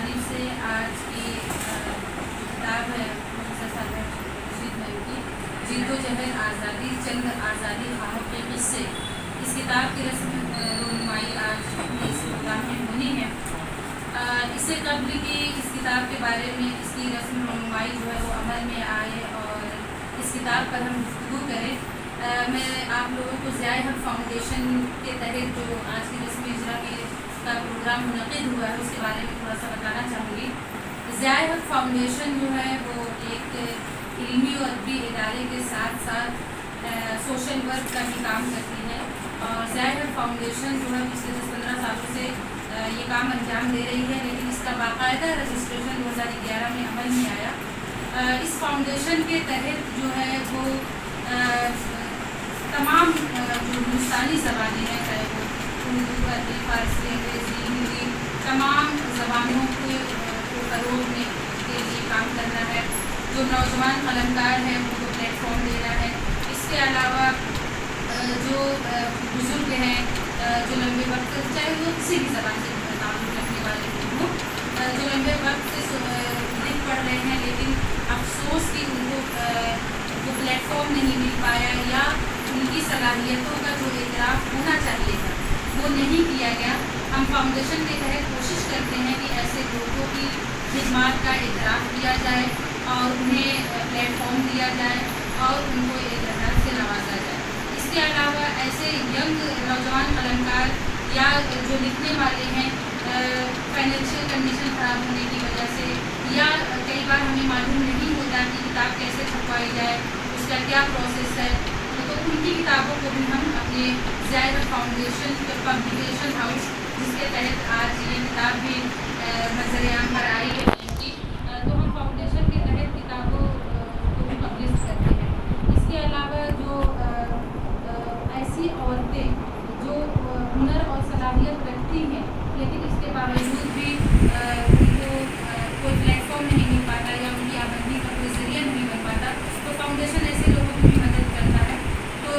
जानिब से आज की किताब है प्रोफेसर रशीद भाई की जिद्दोजहद आज़ादी चंद आज़ादी खाहों के किस्से। इस किताब की रस्म रोनुमाई आज इस प्रोग्राम में होनी है। इससे कबल कि इस किताब के बारे में इसकी रस्म रोनुमाई जो है वो अमल में आए और इस किताब पर हम गुफ्तगू करें, मैं आप लोगों को ज़िया हक फाउंडेशन के तहत जो आज की रस्म इजरा का प्रोग्राम मुनक़िद हुआ है उसके बारे में थोड़ा सा बताना चाहूँगी। ज़िया हक फाउंडेशन जो है वो एक इल्मी और अदबी इदारे के साथ साथ सोशल वर्क का भी काम करती है और ज़िया हक फाउंडेशन जो है पिछले 10-15 सालों से ये काम अंजाम दे रही है, लेकिन इसका बाकायदा रजिस्ट्रेशन 2011 में अमल में आया। इस फाउंडेशन के तहत जो है वो तमाम जो हिंदुस्तानी ज़बानें हैं, चाहे वो उर्दू, अरबी, फ़ारसी, अंग्रेज़ी, हिंदी, तमाम ज़बानों को फ़रोग़ देने के लिए काम करना है। जो नौजवान कलमकार हैं उनको प्लेटफॉर्म देना है। इसके अलावा जो बुज़ुर्ग हैं जो लंबे वक्त चाहे वो किसी भी ज़बान से ताल्लुक़ रखने वाले हों, जो लंबे वक्त से लिख पढ़ रहे हैं लेकिन अफसोस कि उनको वो प्लेटफॉर्म नहीं मिल पाया या उनकी सलाहियतों का जो इतराफ़ होना चाहिए था वो नहीं किया गया। हम फाउंडेशन के तहत कोशिश करते हैं कि ऐसे लोगों की खिदमत का इतराफ़ किया जाए और उन्हें प्लेटफॉर्म दिया जाए और उनको एजाज़त से नवाजा जाए। इसके अलावा ऐसे यंग नौजवान कलमकार या जो लिखने वाले हैं फाइनेंशियल कंडीशन ख़राब होने की वजह से या कई बार हमें मालूम नहीं होता कि किताब कैसे छपवाई जाए, उसका क्या प्रोसेस है, तो उनकी किताबों को भी हम अपने ज़िया हक फाउंडेशन पब्लिकेशन हाउस जिसके तहत आज ये किताब भी नज़र-ए-आम पर आई है इनकी, तो हम फाउंडेशन के तहत किताबों को भी पब्लिश करते हैं। इसके अलावा जो ऐसी औरतें जो हुनर और सलाहियत रखती हैं लेकिन इसके बावजूद भी उनको कोई प्लेटफॉर्म नहीं मिल पाता या उनकी आमदनी का कोई ज़रिया नहीं बन पाता, तो फाउंडेशन ऐसे लोगों की भी मदद करता है। तो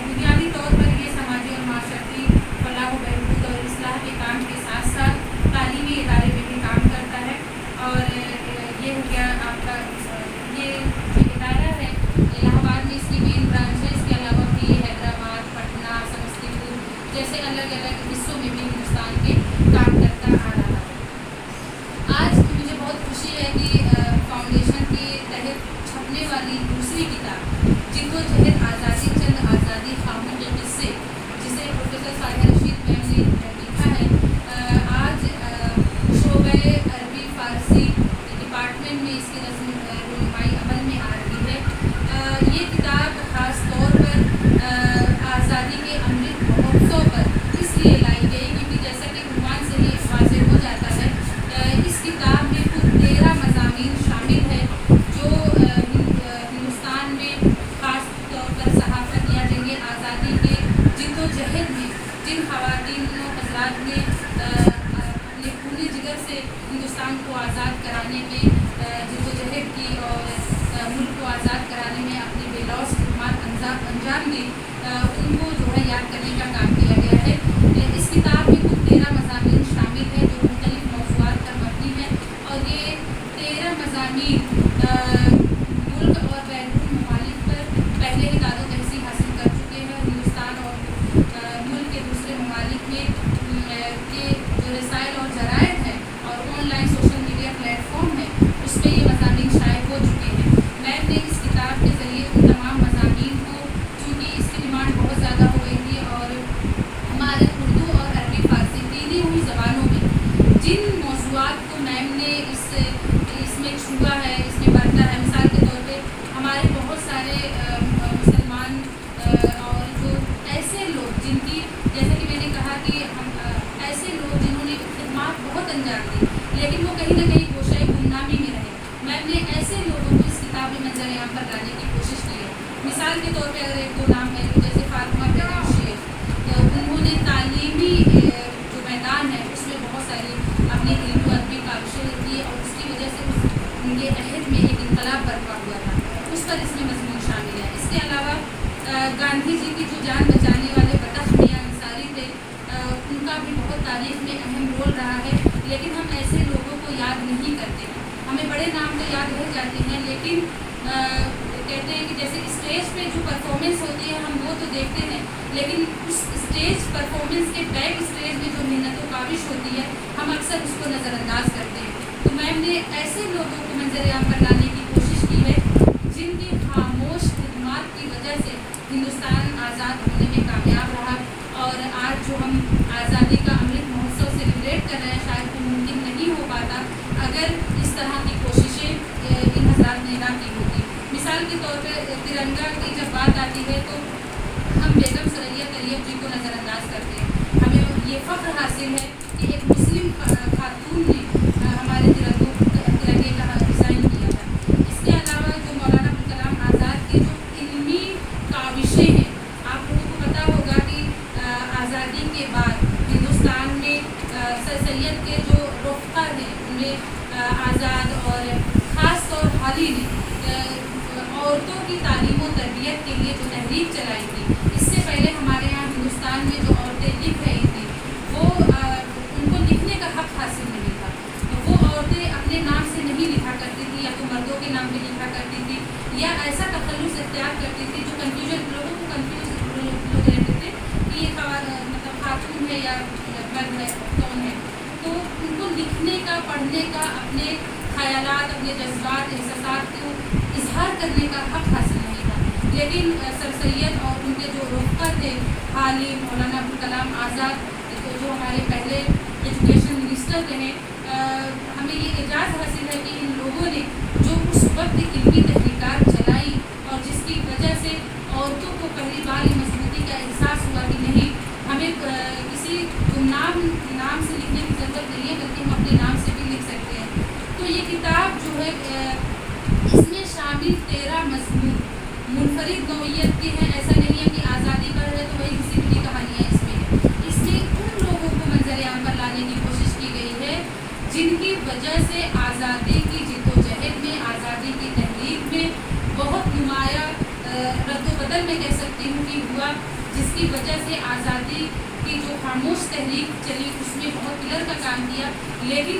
बुनियादी तौर पर ये समाजी और माशरती फलाह व बहबूद और इस्लाह के काम के साथ साथ तालीमी इदारे में भी काम करता है। और ये हो गया आपका ये जो इदारा है इलाहाबाद में इसकी मेन ब्रांच है। इसके अलावा भी हैदराबाद, पटना, समस्तीपुर जैसे अलग अलग हिस्सों में भी हिंदुस्तान के काम करता आ रहा है। आज मुझे बहुत खुशी है कि फाउंडेशन के तहत छपने वाली दूसरी किताब जिद्दोजहद आज़ादी चंद आज़ादी खाहों के किस्से, जिसे प्रोफेसर रशीद मैम ने लिखा है, आज शोबे अरबी फ़ारसी डिपार्टमेंट में इसकी रोनुमाई अमल में आ रही है। ये किताब ख़ास तौर पर आज़ादी के अमृत महोत्सव पर इसलिए लाई गई क्योंकि जैसा कि उन्वान से ही वाज़ेह हो जाता है, इस किताब में कुल 13 मज़ामीन शामिल है जो हिंदुस्तान में ख़ास तौर पर सहाफ़त या जंग आज़ादी के जिद्दोजहद में जिन ख़वातीन हज़रात ने अपने खूनी जिगर से हिंदुस्तान को आज़ाद कराने में जिद्दोजहद की और मुल्क को आज़ाद कराने में अपनी बेलौस खिदमत अंजाम दी, उनको जो है याद करने का काम किया गया है। इस किताब में कुल 13 मज़ामीन शामिल है जो मुख्तलिफ़ मौज़ूआत पर मबनी है और ये 13 मज़ामीन मुल्क और बैरून ममालिक पर पहले ही दादो तहसील हासिल कर चुके हैं। हिंदुस्तान और मुल्क के दूसरे ममालिक में के जो रसाइल और जराइद हैं और ऑनलाइन सोशल मीडिया प्लेटफॉर्म है उस पर ये मज़ामीन शाये हो चुके हैं। मैम ने इस किताब के ज़रिए उन तमाम मज़ामीन को, चूँकि इसकी डिमांड बहुत ज़्यादा हो गई थी और हमारे उर्दू और अरबी फ़ारसी तीनों ही ज़बानों में जिन मौज़ूआत को मैम ने इसमें छुआ है, इसमें बरता है, मिसाल के तौर पे हमारे बहुत सारे मुसलमान और जो ऐसे लोग जिनकी, जैसे कि मैंने कहा कि हम ऐसे लोग जिन्होंने खिदमत बहुत अंजाम दी लेकिन वो कहीं ना कहीं गोशाए गुमनामी में रहे, मैम ने ऐसे लोगों को इस किताब में नज़र-ए-आम पर लाने की कोशिश की है। मिसाल के तौर पे अगर एक दो नाम है जैसे फातिमा बेगम शेख, उन्होंने तालीमी जो मैदान है उसमें बहुत सारी अपनी इल्म अदबी काविशें की और उसकी वजह से उनके अहद में एक इनकलाब बर्पा हुआ था, उस पर इसमें मज़मून शामिल है। इसके अलावा गांधी जी की जो जान बचाने वाले बतख मियां अंसारी थे, उनका भी बहुत तारीख़ में अहम रोल रहा है, लेकिन हम ऐसे लोगों को याद नहीं करते हैं। हमें बड़े नाम तो याद रह जाते हैं, लेकिन कहते हैं कि जैसे स्टेज पे जो परफॉर्मेंस होती है हम वो तो देखते हैं, लेकिन उस स्टेज परफॉर्मेंस के बैक स्टेज में जो मेहनत व काविश होती है हम अक्सर उसको नज़रअंदाज करते हैं। तो मैम ने ऐसे लोगों को मंजर-ए-आम पर लाने की कोशिश की है जिनकी खामोश खिदमत की वजह से हिंदुस्तान आज़ाद होने में कामयाब रहा, और आज जो हम आज़ादी का अमृत महोत्सव सेलिब्रेट कर रहे हैं शायद वो मुमकिन नहीं हो पाता अगर इस तरह की कोशिशें इन हज़रात ने ना की होती। मिसाल के तौर पर तिरंगा की जब बात आती है तो हम बेगम सरैया तैयब जी को नज़रअंदाज करते हैं। हमें ये फ़ख्र हासिल है कि एक मुस्लिम खातून ने हमारे तिरंगे का डिज़ाइन किया था। इसके अलावा जो मौलाना अबुल कलाम आज़ाद की जो इल्मी काविशें हैं, आप लोगों को पता होगा कि आज़ादी के बाद हिंदुस्तान में सर सैयद के जो रफ़्का हैं उनमें आज़ाद और ख़ास तौर हाली ने औरतों की तालीम और तरबियत के लिए जो तहरीक चलाई थी, इससे पहले हमारे यहाँ हिंदुस्तान में जो औरतें लिख रही थी वो उनको लिखने का हक़ हासिल नहीं था। वो औरतें अपने नाम से नहीं लिखा करती थी या तो मर्दों के नाम पे लिखा करती थी या ऐसा तखल्लुस इख्तियार करती थी जो कन्फ्यूजन लोगों को कन्फ्यूज लोग रहते थे कि ये मतलब खातून है या मर्द है कौन है। तो उनको लिखने का, पढ़ने का, अपने ख़यालात, अपने जज्बात, एहसासात को इजहार करने का हक़ हासिल नहीं था। लेकिन सर सैयद और उनके जो रफ़्का थे हाली मौलाना अबुल कलाम आज़ाद, तो जो हमारे पहले एजुकेशन मिनिस्टर रहे, हमें ये एजाज़ हासिल है कि इन लोगों ने जो उस वक्त इल्मी तहरीकात चलाई और जिसकी वजह से औरतों को पहली बार ये मजबूती का एहसास हुआ कि नहीं, हमें किसी गुमनाम नाम से लिखने की ज़रूरत नहीं है बल्कि हम अपने नाम से भी लिख सकते हैं। तो ये किताब जो है इसमें शामिल 13 मज़मून मुनफरिद नौइयत के हैं। ऐसा नहीं है कि आज़ादी पर है तो वही किसी की कहानियाँ इसमें है। इसमें उन लोगों को मंजर-ए-आम पर लाने की कोशिश की गई है जिनकी वजह से आज़ादी की जिद्दोजहद में, आज़ादी की तहरीक में बहुत नुमाया रद्द-ओ-बदल में कह सकती हूँ कि हुआ, जिसकी वजह से आज़ादी की जो खामोश तहरीक चली उसमें बहुत पिलर का काम किया। लेकिन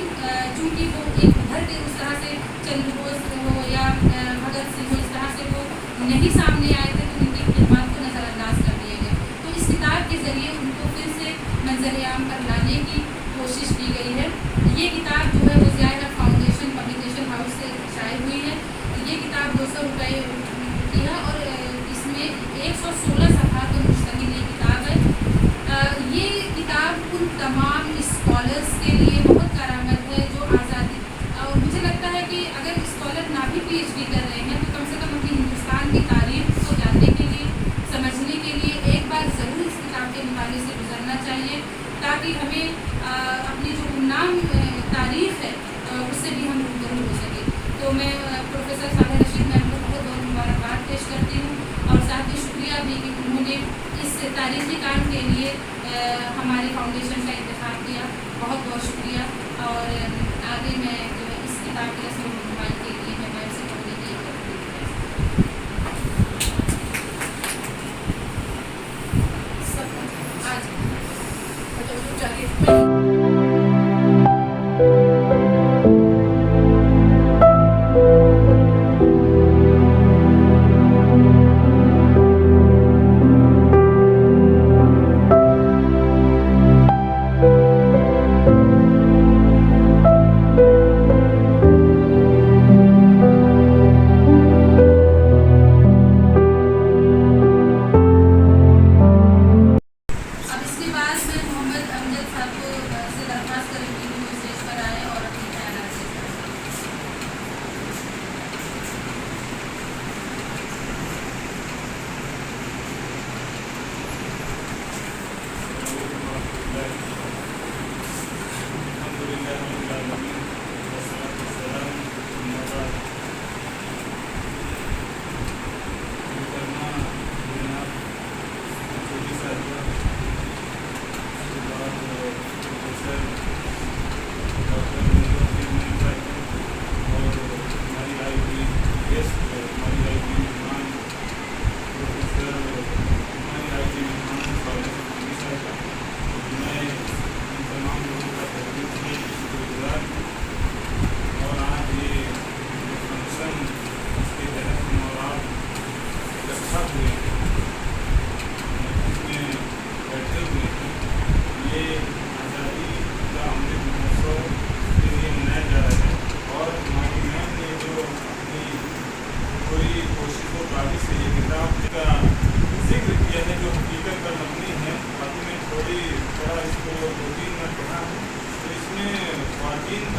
चूँकि वो एक उभर के उस तरह से चंद्रबोस हो या भगत सिंह हो, इस तरह से वो नहीं सामने आए थे तो उनकी खिदमत को नज़रअंदाज कर दिए गए। तो इस किताब के ज़रिए उनको फिर से मंजर-ए-आम पर लाने की कोशिश की गई है। ये किताब जो है वो ज़िया फाउंडेशन पब्लिकेशन हाउस से शाये हुई है। ये किताब 200 रुपये की है और इसमें 116 सफ़हा पर मुश्तमिल ये किताब है। ये किताब उन तमाम स्कॉलर्स के लिए बहुत करामत है जो आज़ादी, और मुझे लगता है कि अगर स्कॉलर ना भी PhD कर रहे हैं तो कम से कम अपनी हिंदुस्तान की तारीख़ को जानने के लिए, समझने के लिए एक बार ज़रूर इस किताब के मुताले से गुजरना चाहिए ताकि हमें अपनी जो गुमनाम तारीख़ है उससे भी हम रूबरू हो सके। तो मैं प्रोफेसर साहिर रशीद मैम को बहुत बहुत मुबारकबाद पेश करती हूँ और साथ ही शुक्रिया भी कि उन्होंने इस तारीख़ी काम के लिए हमारे फाउंडेशन का इंतख़ाब किया। बहुत बहुत शुक्रिया। और आगे मैं इस किताब के रस्म रुमाल के लिए मैं मैम से पढ़ने की सब आज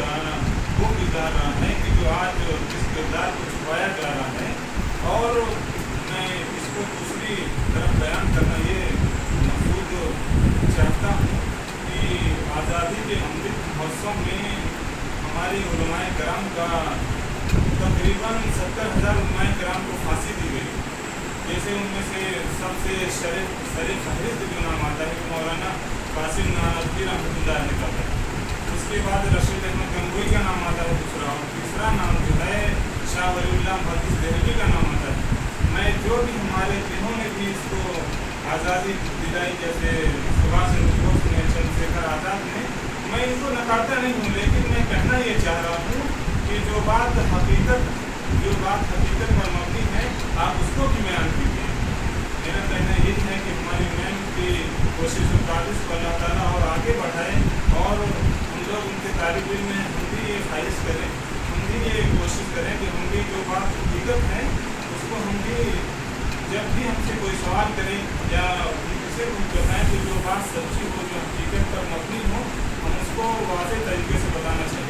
जा रहा है कि जो आज इस किरदार को छुपाया जा रहा है, और मैं इसको दूसरी तरफ बयान करना ये मकसूद चाहता हूँ कि आज़ादी के अमृत महोत्सव में हमारे उलमाए कराम का तकरीबन 70,000 उलमाए कराम को फांसी दी गई। जैसे उनमें से सबसे सर फहरिस्त जो नाम आता है मौलाना कासिम नानवी रहमतुल्लाह अलैह का है, उसके बाद रशीद अहमद गंगोई का नाम आता है दूसरा, और तीसरा नाम जो है शाह वलीउल्लाह मुहद्दिस देहलवी का नाम आता है। मैं जो भी हमारे जिन्होंने भी इसको आज़ादी दिलाई, जैसे सुभाष चंद्र बोस ने, चंद्रशेखर आज़ाद ने, मैं इनको नकारता नहीं हूँ, लेकिन मैं कहना ये चाह रहा हूँ कि जो बात हकीकत पर मबनी है, आप उसको भी बयान कीजिए। मेरा कहना यही है कि हमारी मैम की कोशिश को अल्लाह ताला और आगे बढ़ाए, और हम लोग उनके तालिब इल्म में हम भी ये ख्वाहिश करें, हम भी ये कोशिश करें कि हम भी जो बात हकीकत है उसको हम भी जब भी हमसे कोई सवाल करें या उनसे कुछ बताएँ तो जो बात सच्ची हो, जो हकीकत पर मबनी हो, हम उसको वाज़ेह तरीके से बताना चाहिए।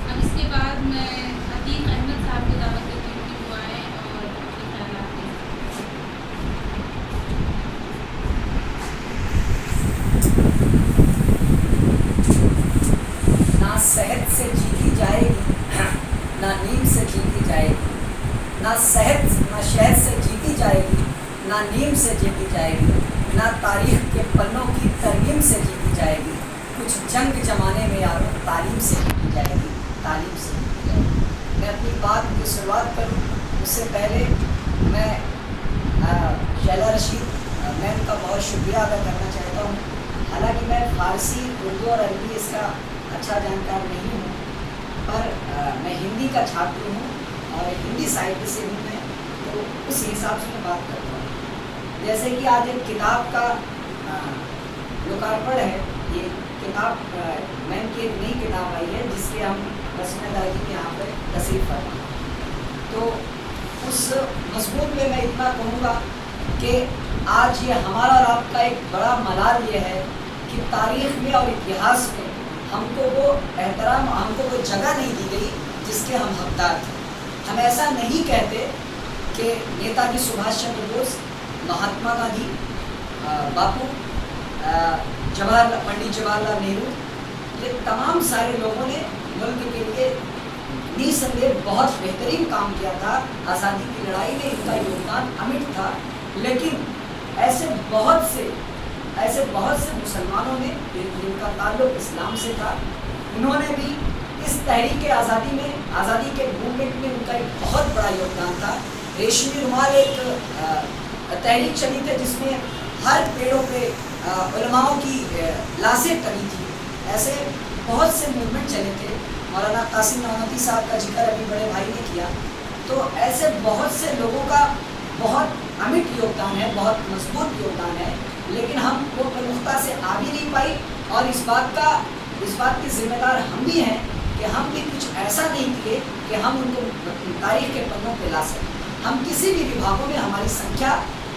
अब इसके बाद मैं अतीक अहमद साहब को दावत देती हूँ कि वो आए और अपने ख्यालात दें। ना सेहत से जीती जाएगी, ना नींद से जीती जाएगी, ना शहद से जीती जाएगी, ना नीम से जीती जाएगी, ना तारीख के पन्नों की तरमीम से जीती जाएगी, कुछ जंग जमाने में यारों तालीम से जीती जाएगी, तालीम से जीती जाएगी। मैं अपनी बात की शुरुआत करूँ उससे पहले मैं शैला रशीद मैम का बहुत शुक्रिया अदा करना चाहता हूँ। हालांकि मैं फ़ारसी, उर्दू और अरबी इसका अच्छा जानकार नहीं हूँ, पर मैं हिंदी का छात्र हूँ और हिंदी साहित्य से भी मैं, तो उस हिसाब से मैं बात करता हूँ। जैसे कि आज एक किताब का लोकार्पण है, ये किताब मैम की एक नई किताब आई है जिसके हम रस्म-ए-दागी के यहाँ पर तशरीफ़ फरमा हैं। तो उस मज़मून में मैं इतना कहूँगा कि आज ये हमारा और आपका एक बड़ा मलाल ये है कि तारीख़ में और इतिहास में हमको वो एहतराम, हमको वो जगह नहीं दी गई जिसके हम हकदार थे। हम ऐसा नहीं कहते कि नेताजी सुभाष चंद्र बोस, महात्मा गांधी, बापू, पंडित जवाहरलाल नेहरू, ये तमाम सारे लोगों ने मुल्क के लिए निसंदेह बहुत बेहतरीन काम किया था। आज़ादी की लड़ाई में इनका योगदान अमिट था, लेकिन ऐसे बहुत से मुसलमानों ने जिनका ताल्लुक इस्लाम से था, उन्होंने भी इस तहरीक आज़ादी में, आज़ादी के मूवमेंट में उनका एक बहुत बड़ा योगदान था। रेशमी रुमाल एक तहरीक चली थी जिसमें हर पेड़ों पे उलमाओं की लाशें टंगी थी। ऐसे बहुत से मूवमेंट चले थे। मौलाना कासिम नानवी साहब का जिक्र अभी बड़े भाई ने किया। तो ऐसे बहुत से लोगों का बहुत अमिट योगदान है, बहुत मजबूत योगदान है, लेकिन हम वो प्रमुखता से आ भी नहीं पाई, और इस बात के ज़िम्मेदार हम भी हैं कि हम भी कुछ ऐसा नहीं किए कि हम उनको तारीख के पन्नों पे ला सकें। हम किसी भी विभागों में हमारी संख्या,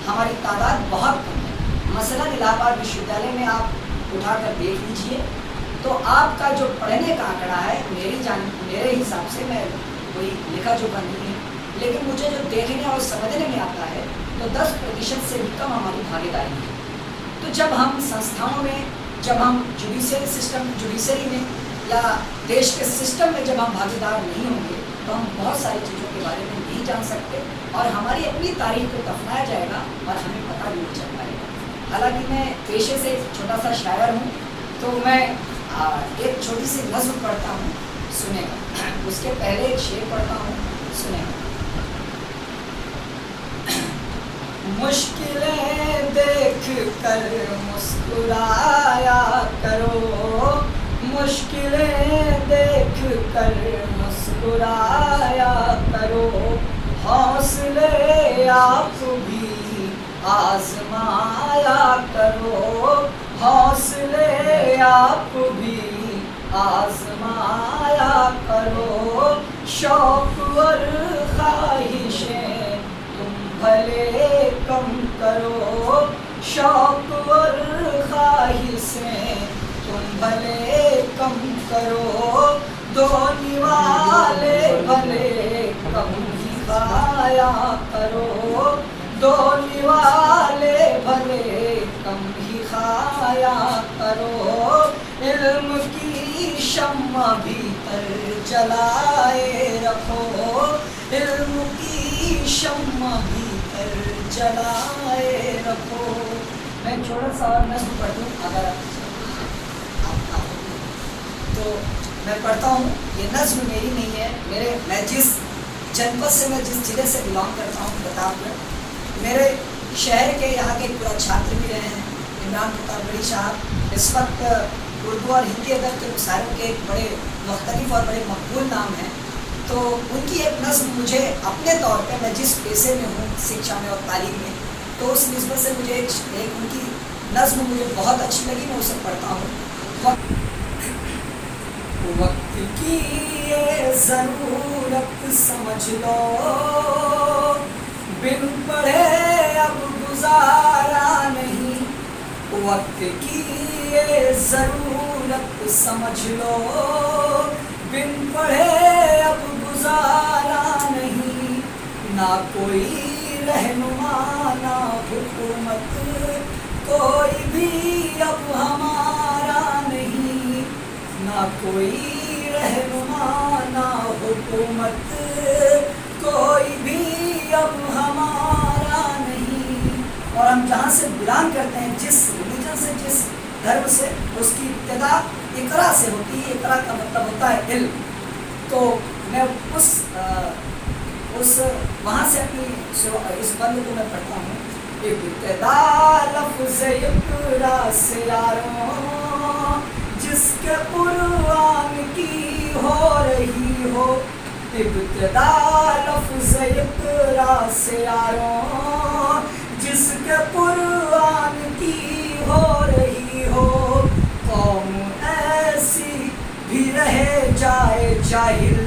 हमारी तादाद बहुत कम है। मसलन इलाहाबाद विश्वविद्यालय में आप उठाकर देख लीजिए तो आपका जो पढ़ने का आंकड़ा है, मेरे हिसाब से, मैं कोई लिखा जोखा नहीं है, लेकिन मुझे जो देखने और समझने में आता है तो 10% से भी कम हमारी भागीदारी है। तो जब हम संस्थाओं में, जब हम जुडिशरी में या देश के सिस्टम में जब हम भागीदार नहीं होंगे तो हम बहुत सारी चीज़ों के बारे में नहीं जान सकते, और हमारी अपनी तारीख को दफनाया जाएगा और हमें पता भी नहीं चल पाएगा। हालांकि मैं पेशे से एक छोटा सा शायर हूँ, तो मैं एक छोटी सी नज़्म पढ़ता हूँ, सुनेगा। उसके पहले एक शेर पढ़ता हूँ, सुनेगा। मुश्किलें देख कर मुस्कुराया करो, मुश्किलें देख कर मुस्कुराया करो, हौसले आप भी आजमाया करो, हौसले आप भी आजमाया करो, شوق اور خواہشیں تم بھلے کم کرو، شوق اور خواہشیں تم بھلے کم کرو، دو نوالے بھلے کم ہی کھایا کرو، دو نوالے بھلے کم ہی کھایا کرو، علم کی شمع بھیتر جلائے رکھو، علم کی شمع بھیتر جلائے رکھو۔ میں چھوٹا سا اور نظم پڑھ دوں اگر تو میں پڑھتا ہوں۔ یہ نظم میری نہیں ہے، میں جس جنپد سے، میں جس ضلع سے بلانگ کرتا ہوں پرتاپ گڑھ، میرے شہر کے یہاں کے پورا چھاتر بھی رہے ہیں عمران پرتاپ گڑھی صاحب، اس وقت اردو اور ہندی ادب کے مسائل کے ایک بڑے مختلف اور بڑے مقبول نام ہیں، تو ان کی ایک نظم مجھے اپنے طور پہ، میں جس پیشے میں ہوں شکشا میں اور تعلیم میں، تو اس نسبت سے مجھے ایک ان کی نظم مجھے بہت اچھی لگی، میں اسے پڑھتا ہوں۔ وقت کی یہ ضرورت سمجھ لو، بن پڑھے اب گزارا نہیں، وقت کی یہ ضرورت سمجھ لو، بن پڑھے اب گزارا نہیں، نہ کوئی رہنما نہ حکومت، کوئی بھی اب ہمارا نہیں، نہ کوئی رہنما نہ حکومت، کوئی بھی اب ہمارا نہیں۔ اور ہم جہاں سے بلانگ کرتے ہیں، جس ریلیجن سے، جس دھرم سے، اس کی ابتدا اقرا سے ہوتی ہے۔ اقرا کا مطلب ہوتا ہے علم۔ تو میں اس وہاں سے اپنی اس بند کو میں پڑھتا ہوں۔ ابتدا لفظ اقرا سے یاروں، جس کے قرآن کی ہو رہی ہو، ابتدا لفظ اقرا سے یاروں، جس کے قرآن کی ہو رہی ہو، قوم ایسی بھی رہ جائے جاہل،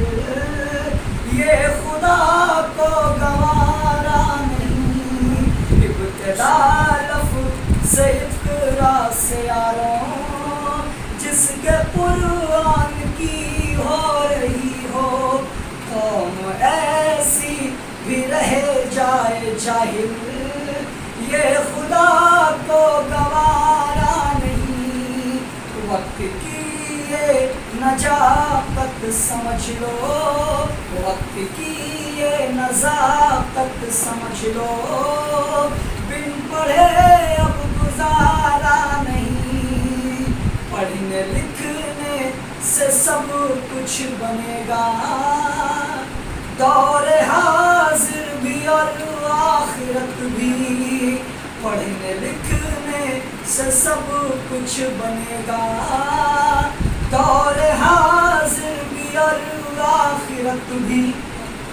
یہ خدا کو گوارا نہیں، ابتدا لفظ اقرا سے یاروں، جس کے قرآن کی ہو رہی ہو، قوم ایسی بھی رہ جائے جاہل، یہ خدا کو گوارا نہیں، وقت کی یہ نجاست سمجھ لو، وقت کی یہ نزاکت سمجھ لو، بن پڑھے اب گزارا نہیں، پڑھنے لکھنے سے سب کچھ بنے گا، دور حاضر بھی اور آخرت بھی، پڑھنے لکھنے سے سب کچھ بنے گا، دور حاضر بھی اور آخرت بھی۔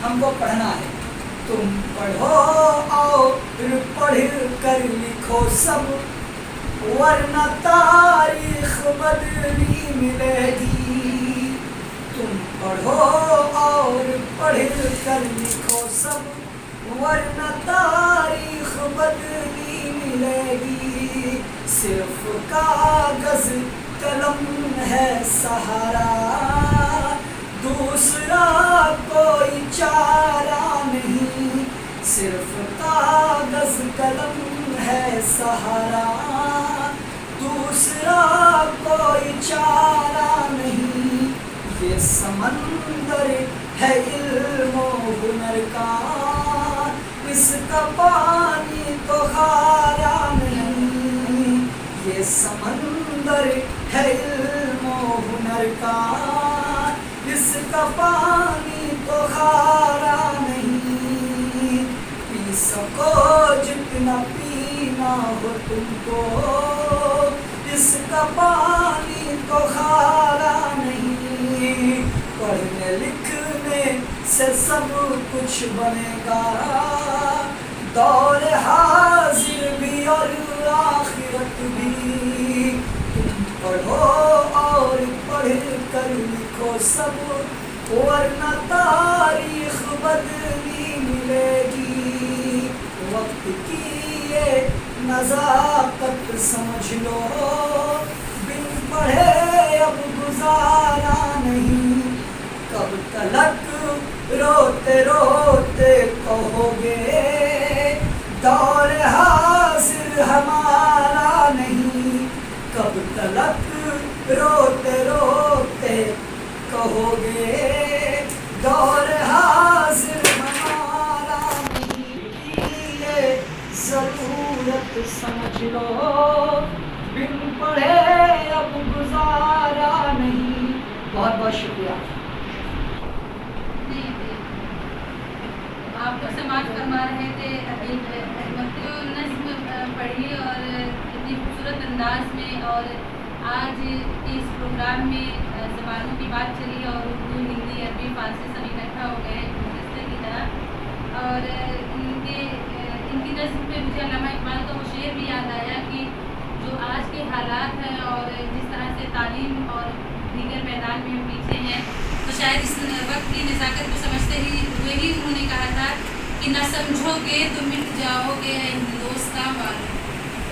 ہم کو پڑھنا ہے، تم پڑھو اور پڑھ کر لکھو سب، ورنہ تاریخ بدلی ملے گی، تم پڑھو اور پڑھ کر لکھو سب، ورنہ تاریخ بدلی ملے گی، صرف کاغذ قلم ہے سہارا، دوسرا کوئی چارہ نہیں، صرف کاغذ قلم ہے سہارا، دوسرا کوئی چارہ نہیں، یہ سمندر ہے علم و ہنر کا، اس کا پانی تو کھارا نہیں، یہ سمندر ہے علم و ہنر کا، اس کا پانی تو کھارا نہیں، پی سکو جتنا پینا ہو تم کو، اس کا پانی تو کھارا نہیں، پڑھنے لکھنے سے سب کچھ بنے گا، دور حاضر بھی اور آخرت بھی، تم پڑھو اور پڑھ کر لکھو سب، ورنہ تاریخ بدلی ملے گی. وقت کی یہ نزاکت سمجھ لو، بن پڑھے اب گزارا نہیں. کب تلک روتے روتے کہو گے دور حاضر ہمارا نہیں. کب تلک روتے روتے کہو گے دور حاضر ہمارا نہیں. یہ ضرورت سمجھ لو، بن پڑھے اب گزارا نہیں. بہت بہت شکریہ. آپ کو سماعت فرما رہے تھے ابھی مکتوب نظم پڑھی اور اتنی خوبصورت انداز میں، اور آج اس پروگرام میں زبانوں کی بات چلی اور اردو، ہندی، عربی، فارسی سب اکٹھا ہو گئے گلدستے کی طرح. اور ان کی نظم پہ مجھے علامہ اقبال کا وہ شعر بھی یاد آیا کہ جو آج کے حالات ہیں اور جس طرح سے تعلیم اور دیگر میدان میں ہم پیچھے ہیں، تو شاید اس وقت کی نزاکت کو سمجھتے ہوئے ہی انہوں نے کہا تھا کہ نہ سمجھو گے تو مٹ جاؤ گے اے ہندوستان والو،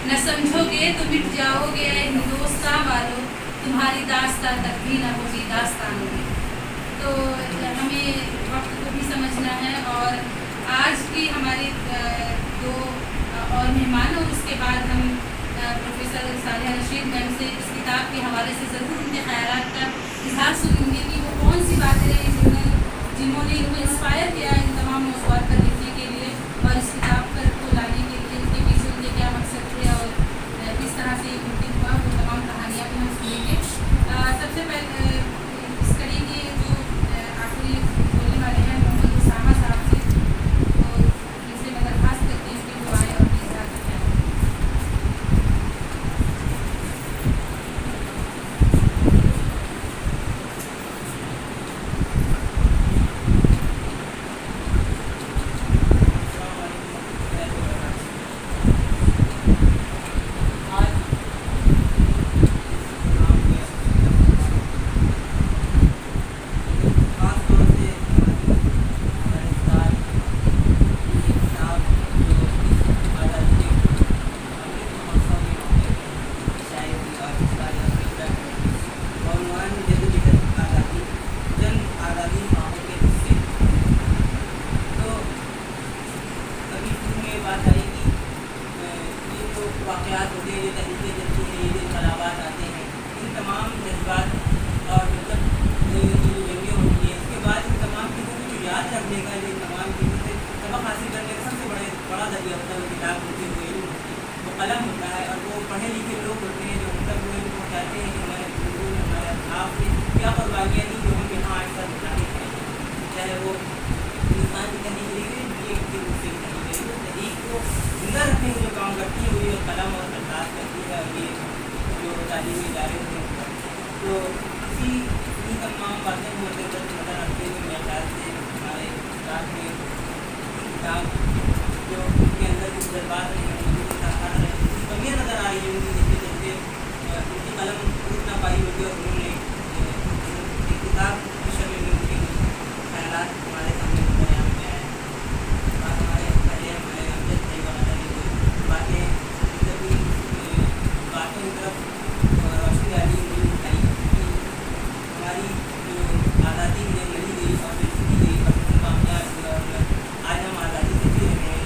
نہ سمجھو گے تو مٹ جاؤ گے اے ہندوستان والو، تمہاری داستان تک بھی نہ ہوگی داستان ہوگی. تو ہمیں وقت کو بھی سمجھنا ہے. اور آج کی ہماری دو اور مہمان، اور اس کے بعد ہم پروفیسر صالحہ رشید میم سے اس کتاب کے حوالے سے ضرور ان کے خیالات کا اظہار سنیں گے کہ وہ کون سی باتیں رہی جنہوں نے ان کو انسپائر کیا ان تمام موضوعات پر لکھنے کے لیے اور اس کتاب پر کو لانے کے لیے. ان کے پیچھے ان کے کیا مقصد تھے اور کس طرح سے یہ ممکن ہوا، وہ تمام کہانیاں بھی ہم سنیں گے. سب سے پہلے اس کڑی کے جو آخری بولنے والے ہیں محمد اسامہ صاحب سے، تو ان سے میں درخواست کرتی ہوں کہ وہ آئے اور اپنی اظہار کریں. واقعات ہوتے ہیں، یہ تحریکیں چلتی ہیں، یہ جو انقلابات آتے ہیں، ان تمام جذبات اور مطلب جو جنگیں ہوتی ہیں، اس کے بعد ان تمام چیزوں کو جو یاد رکھنے کا، ان تمام چیزوں سے سبق حاصل کرنے کا سب سے بڑا ذریعہ ہوتا ہے وہ کتاب ہوتی ہے، وہ قلم ہوتا ہے. اور وہ پڑھے لکھے لوگ ہوتے ہیں جو مطلب وہ پہنچاتے ہیں کہ ہمارے بزرگوں نے ہمارے اصحاب نے کیا قربانیاں دی جو ہم یہاں آج تک بتاتے ہیں. چاہے وہ ہندوستان کی تحریک رہی ہے، یہ دوسری تحریک رہی ہے، تحریک کو زندہ رکھنے کے جو کام کرتی ہے وہ یہ قلم اور انداز کرتی ہے. اور یہ جو تعلیمی ادارے ہوتے ہیں تو اسی تمام باتیں کو نظر رکھتے ہوئے میرے خیال سے ہمارے استاد نے کتاب جو ان کے اندر کچھ جذبات کمیاں نظر آ رہی ہیں، ان کی جس کے چلتے ان کی قلم ٹوٹ نہ پائی ہوتی اور انہوں نے ایک کتاب کی شکل میں ان کے خیالات ہمارے سامنے بیان کیا ہے. ہمارے پہلے ہمارے امجد بھائی وغیرہ نے جو باتوں کی طرف روشنی ڈالی، دکھائی کہ ہماری جو آزادی میں لڑی گئی اور جو جیتی گئی اور کامیاب ہوئی اور آج ہم آزادی سے جی رہے ہیں.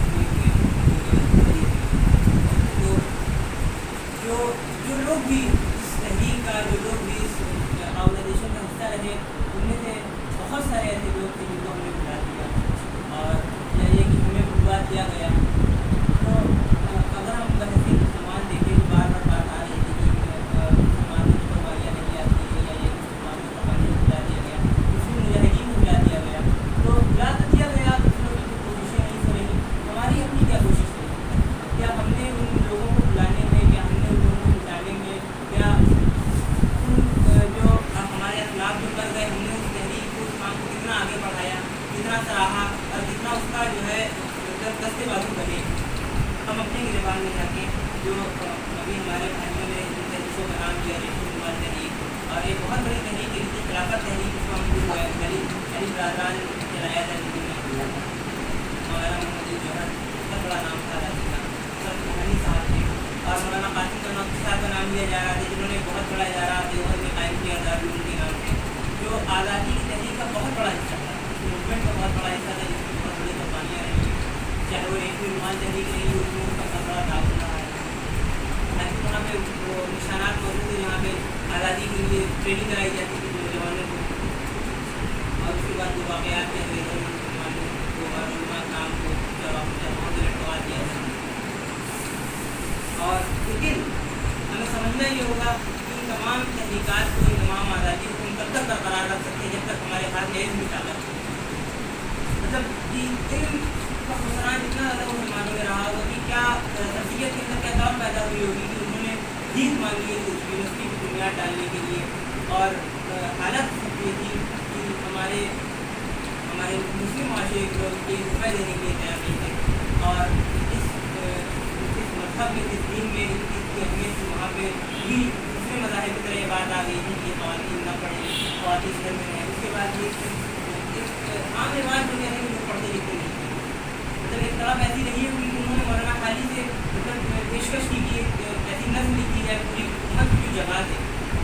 تو جو لوگ بھی اس تحریک کا، جو لوگ بھی اس آرگنائزیشن کا حصہ رہے، ان میں سے بہت سارے ایسے لوگ تھے جن کو ہم نے بلا دیا اور یہ کہ ہمیں بلوا دیا گیا. تو اگر ہم بحثی مسلمان دیکھیں تو بار بار بات آ رہی تھی کہ مسلمان کو قربانیاں نہیں آتی ہے یا یہ مسلمان کو قربانیاں بلا دیا گیا، اس میں مجاہدین کو بلا دیا گیا. تو بلا تو دیا گیا، کچھ لوگوں کی کوششیں نہیں سو رہی. ہماری اپنی کیا کوشش تھی؟ کیا ہم نے ان لوگوں کو بلانے میں، کیا ہم نے ان لوگوں کو بلانے میں، کیا جو ہمارے اخلاق جو کر گئے، ہم نے اس تحریک کو، اس کام کو کتنا آگے بڑھایا، کتنا سراہا اور کتنا اس کا جو ہے دستے بازو بنے. ہم اپنے گریبان میں جا کے جو ابھی ہمارے بھائیوں نے جن تحریکوں کا نام کیا ریشم تحریک اور ایک بہت بڑی تحریک تھی خلافت تحریک، اس کو ہم علی برادران نے چلایا تھا دلی میں، مولانا محمد جوہر بہت بڑا نام تھا راجی کا، سر کہانی صاحب تھے، اور مولانا قاسم نقوی صاحب کا نام لیا جا رہا تھا جنہوں نے بہت بڑا ادارہ دیوبند میں قائم کیا دارالعلوم کے نام سے، جو آزادی کی تحریک کا بہت بڑا حصہ تھا، اس موومنٹ کا بہت بڑا حصہ تھا، جس میں بہت بڑی قربانیاں رہی ہیں، چاہے وہ ایک رومان تحریک رہی ہے، اس میں ان کا بہت بڑا تعاون رہا ہے، تاکہ وہاں پہ وہ نشانات موجود ہیں جہاں پہ آزادی کے لیے ٹریننگ کرائی جاتی تھی نوجوانوں کو، اور اس کے بعد جو واقعات کے انگریزوں نے مسلمانوں کو اور علماء کرام کو وہاں پہ لٹکوا دیا تھا. اور لیکن ہمیں سمجھنا یہ ہوگا کہ ان تمام تحریکات کو، ان تمام آزادی کو ہم تب تک برقرار رکھ سکتے ہیں جب تک ہمارے ہاتھ میں علم کی طاقت ہو. مطلب کہ علم کا خسران اتنا زیادہ مسلمانوں میں رہا ہوگا کہ کیا شخصیت کے اندر کیا دور پیدا ہوئی ہوگی کہ انہوں نے جیت مانگی ہے اس یونیورسٹی کی بنیاد ڈالنے کے لیے، اور حالت یہ تھی کہ ہمارے مسلم معاشرے کو یہ حصہ دینے کے لیے تیار نہیں تھے، اور اس مذہب میں، اس دین میں اس کی اہمیت سے وہاں پہ بھی دوسرے مذاہب کی طرح یہ بات آ گئی تھی کہ خواتین نہ پڑھیں، خواتین گھر میں رہیں. اس کے بعد ایک عام رواج ہو گیا ہے کہ لوگ پڑھتے لکھتے نہیں تھے. مطلب ایک طرف ایسی رہی ہے کہ انہوں نے مولانا خالی سے مطلب پیشکش کی کہ ایسی نظم لکھی جائے پوری امت کی جو جگہ تھے،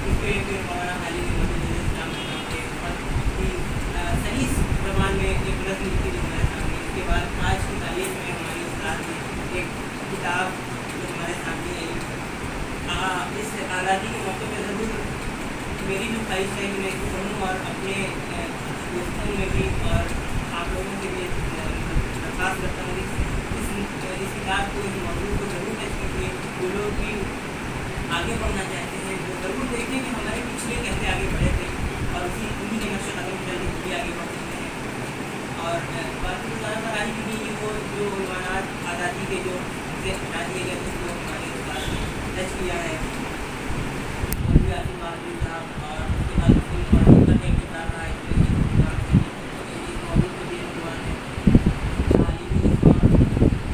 اس پہ پھر مولانا خالی نے مسجد اسلام کے نام پہ بہت ہی سلیس زبان میں ایک نظم لکھی تھی ہمارے سامنے. اس کے بعد آج کی تاریخ میں ہماری استاد نے ایک کتاب جو ہمارے سامنے آئی، اس آزادی کے موقع پہ ضرور میری بھی خواہش ہے کہ میں اس کو پڑھوں اور اپنے دوستوں میں بھی اور آپ لوگوں کے لیے درخواست کرتا ہوں اس کتاب کو، اس موضوع کو ضرور ٹیسٹ کیجیے. جو لوگ بھی آگے بڑھنا چاہتے ہیں وہ ضرور دیکھیں کہ ہمارے پچھلے کیسے آگے بڑھے تھے، اور انہیں کے نقش قدم چل کے بھی آگے بڑھ سکتے ہیں. اور باقی زیادہ تر آج بھی وہ جو عنوانات آزادی کے جو ہٹا دیے گئے تھے وہ ہمارے استاد نے ٹچ کیا ہے. اور بھی آصف معروی صاحب، اور اس کے بعد مسلم کا ایک کتاب رہا ہے اس موضوع کو بھی عنوان ہے تعلیمی نظام،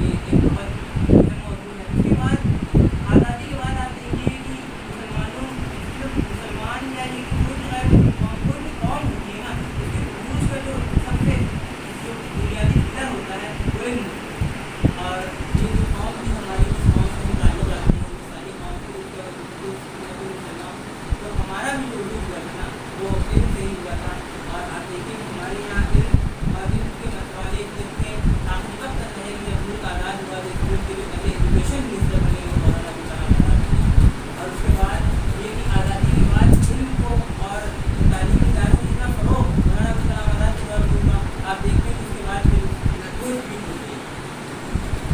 یہ ایک بہت اہم موضوع ہے. اس کے بعد آزادی کے بعد آپ دیکھیے کہ مسلمانوں مسلمان یعنی کوئی بھی قوم ہوتی ہے نا، اس کے عروج کا جو سب سے جو بنیادی پلر ہوتا ہے وہ علم ہوتا ہے. اور یہ جو قوم بھی ہماری اس قوم سے تعلق رکھتے ہیں، وہ ساری قوم کو تو ہمارا بھی جو عروج ہوا تھا نا وہ علم سے ہی ہوا تھا. اور آپ دیکھیں کہ ہمارے یہاں علم اور علم کے متوالے کے آخری وقت تک رہے کہ ملک آزاد ہوا تو اسکول کے جو پہلے ایجوکیشن منسٹر بنے وہ مولانا ابوالکلام آزاد تھے. اور اس کے بعد یہ کہ آزادی کے بعد علم کو اور تعلیمی اداروں کو اتنا فروغ مولانا ابوالکلام آزاد کے دور میں ہوا. آپ دیکھتے ہیں کہ اس کے بعد پھر کوئی بھی ہو گئی.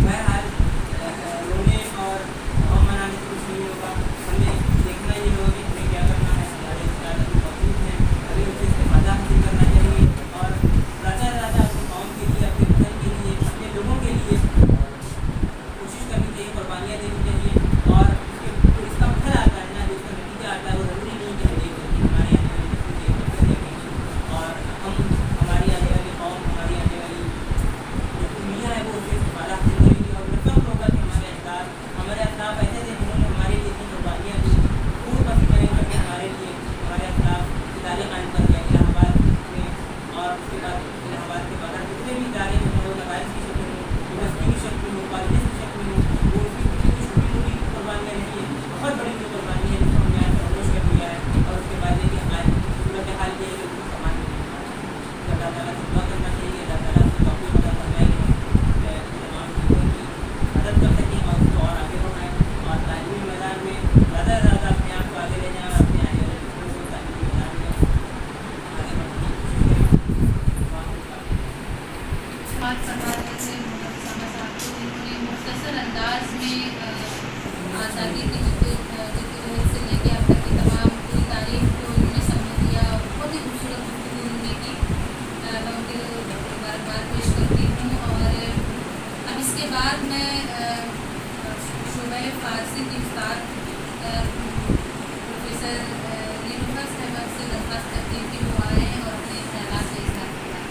بہرحال رونے اور غم منانے سے کچھ نہیں ہوگا، ہمیں دیکھنا یہ ہوگا کہ ہمیں کیا کرنا ہے. ہمارے استاد موجود ہیں، ابھی ان سے استفادہ حاصل کرنا چاہیے، اور زیادہ سے زیادہ اپنی قوم کے لیے، اپنے وطن کے لیے، اپنے لوگوں کے لیے کوشش کرنی چاہیے، قربانیاں دینی چاہیے. اور اس کا پھل آتا ہے نا، جس کا نتیجہ آتا ہے وہ ضروری نہیں کہ ہم دیکھ سکیں، ہمارے آنے والی نسل دیکھ سکیں، اور ہم ہماری آنے والی قوم، ہماری آنے والی جو دنیا ہے وہ اس سے استفادہ حاصل کریں گی. اور سب ہوگا کہ ہمارے اسلاف ایسے تھے جنہوں نے ہمارے لیے اتنی قربانیاں دی، خود پسینے کر کے ہمارے لیے ہمارے اسلاف ادارے قائم کر دیا الہ آباد میں. اور اس کے بعد الہ آباد کے باہر جتنے بھی ادارے ہیں وہ نوائز کی شکل میں، یونیورسٹی کی شکل میں، کالجز کی شکل میں، وہ اس کی چھوٹی موٹی قربانیاں نہیں ہیں، بہت بڑی جو قربانی ہے جس کو ہم نے آج خاموش کر دیا ہے. اور اس کے بعد یہ کہ ہماری صورت حال یہ ہے کہ اس کو سامان نہیں مل پا رہا. اللہ تعالیٰ سے دعا کرنا چاہیے، اللہ تعالیٰ سے توفیق عطا فرمائے کہ تمام چیزوں کی مدد کر سکیں اور اس کو اور آگے بڑھائیں، اور تعلیمی میدان میں زیادہ سے زیادہ اپنے آپ کو آگے لے جائیں، اور اپنے آنے والے بچوں کو تعلیمی میدان میں آگے بڑھنے کی کوشش کریں. بات فرما رہے تھے محمد اسامہ صاحب کو، جنہوں نے مختصر انداز میں آزادی کی جدوجہد سے لے کے اب تک کی تمام پوری تاریخ کو انہوں نے سمجھ دیا. بہت ہی خوبصورت گفتگو انہوں نے کی، میں ان کے مبارکباد پیش کرتی ہوں. اور اب اس کے بعد میں شعبہ فارسی کی استاد پروفیسر نیلوفر احمد سے درخواست کرتی ہوں کہ وہ آئیں اور اپنے خیالات کا اظہار کریں.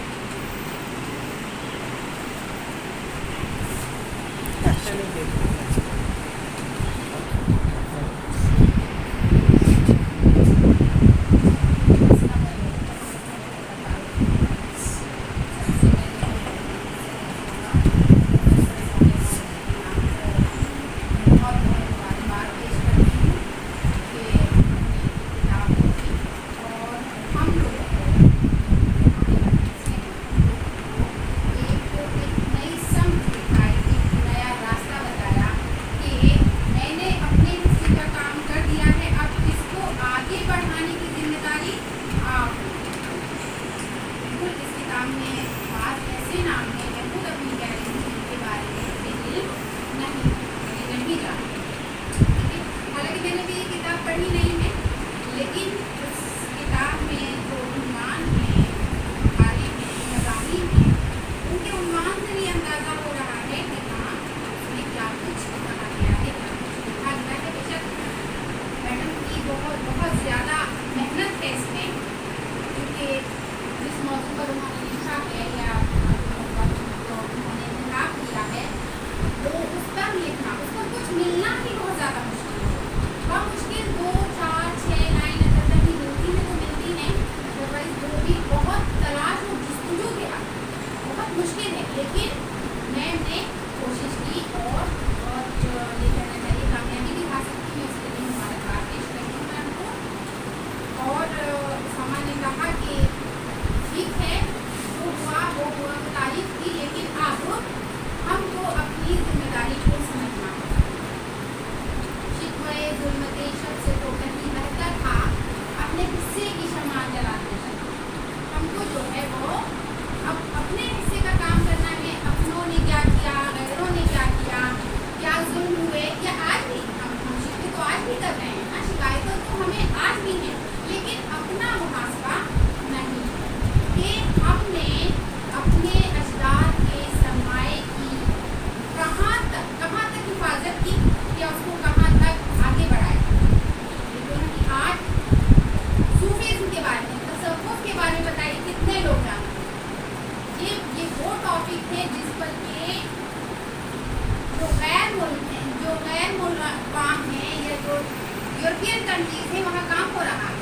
यूरोपियन कंट्रीज है वहाँ काम हो रहा है,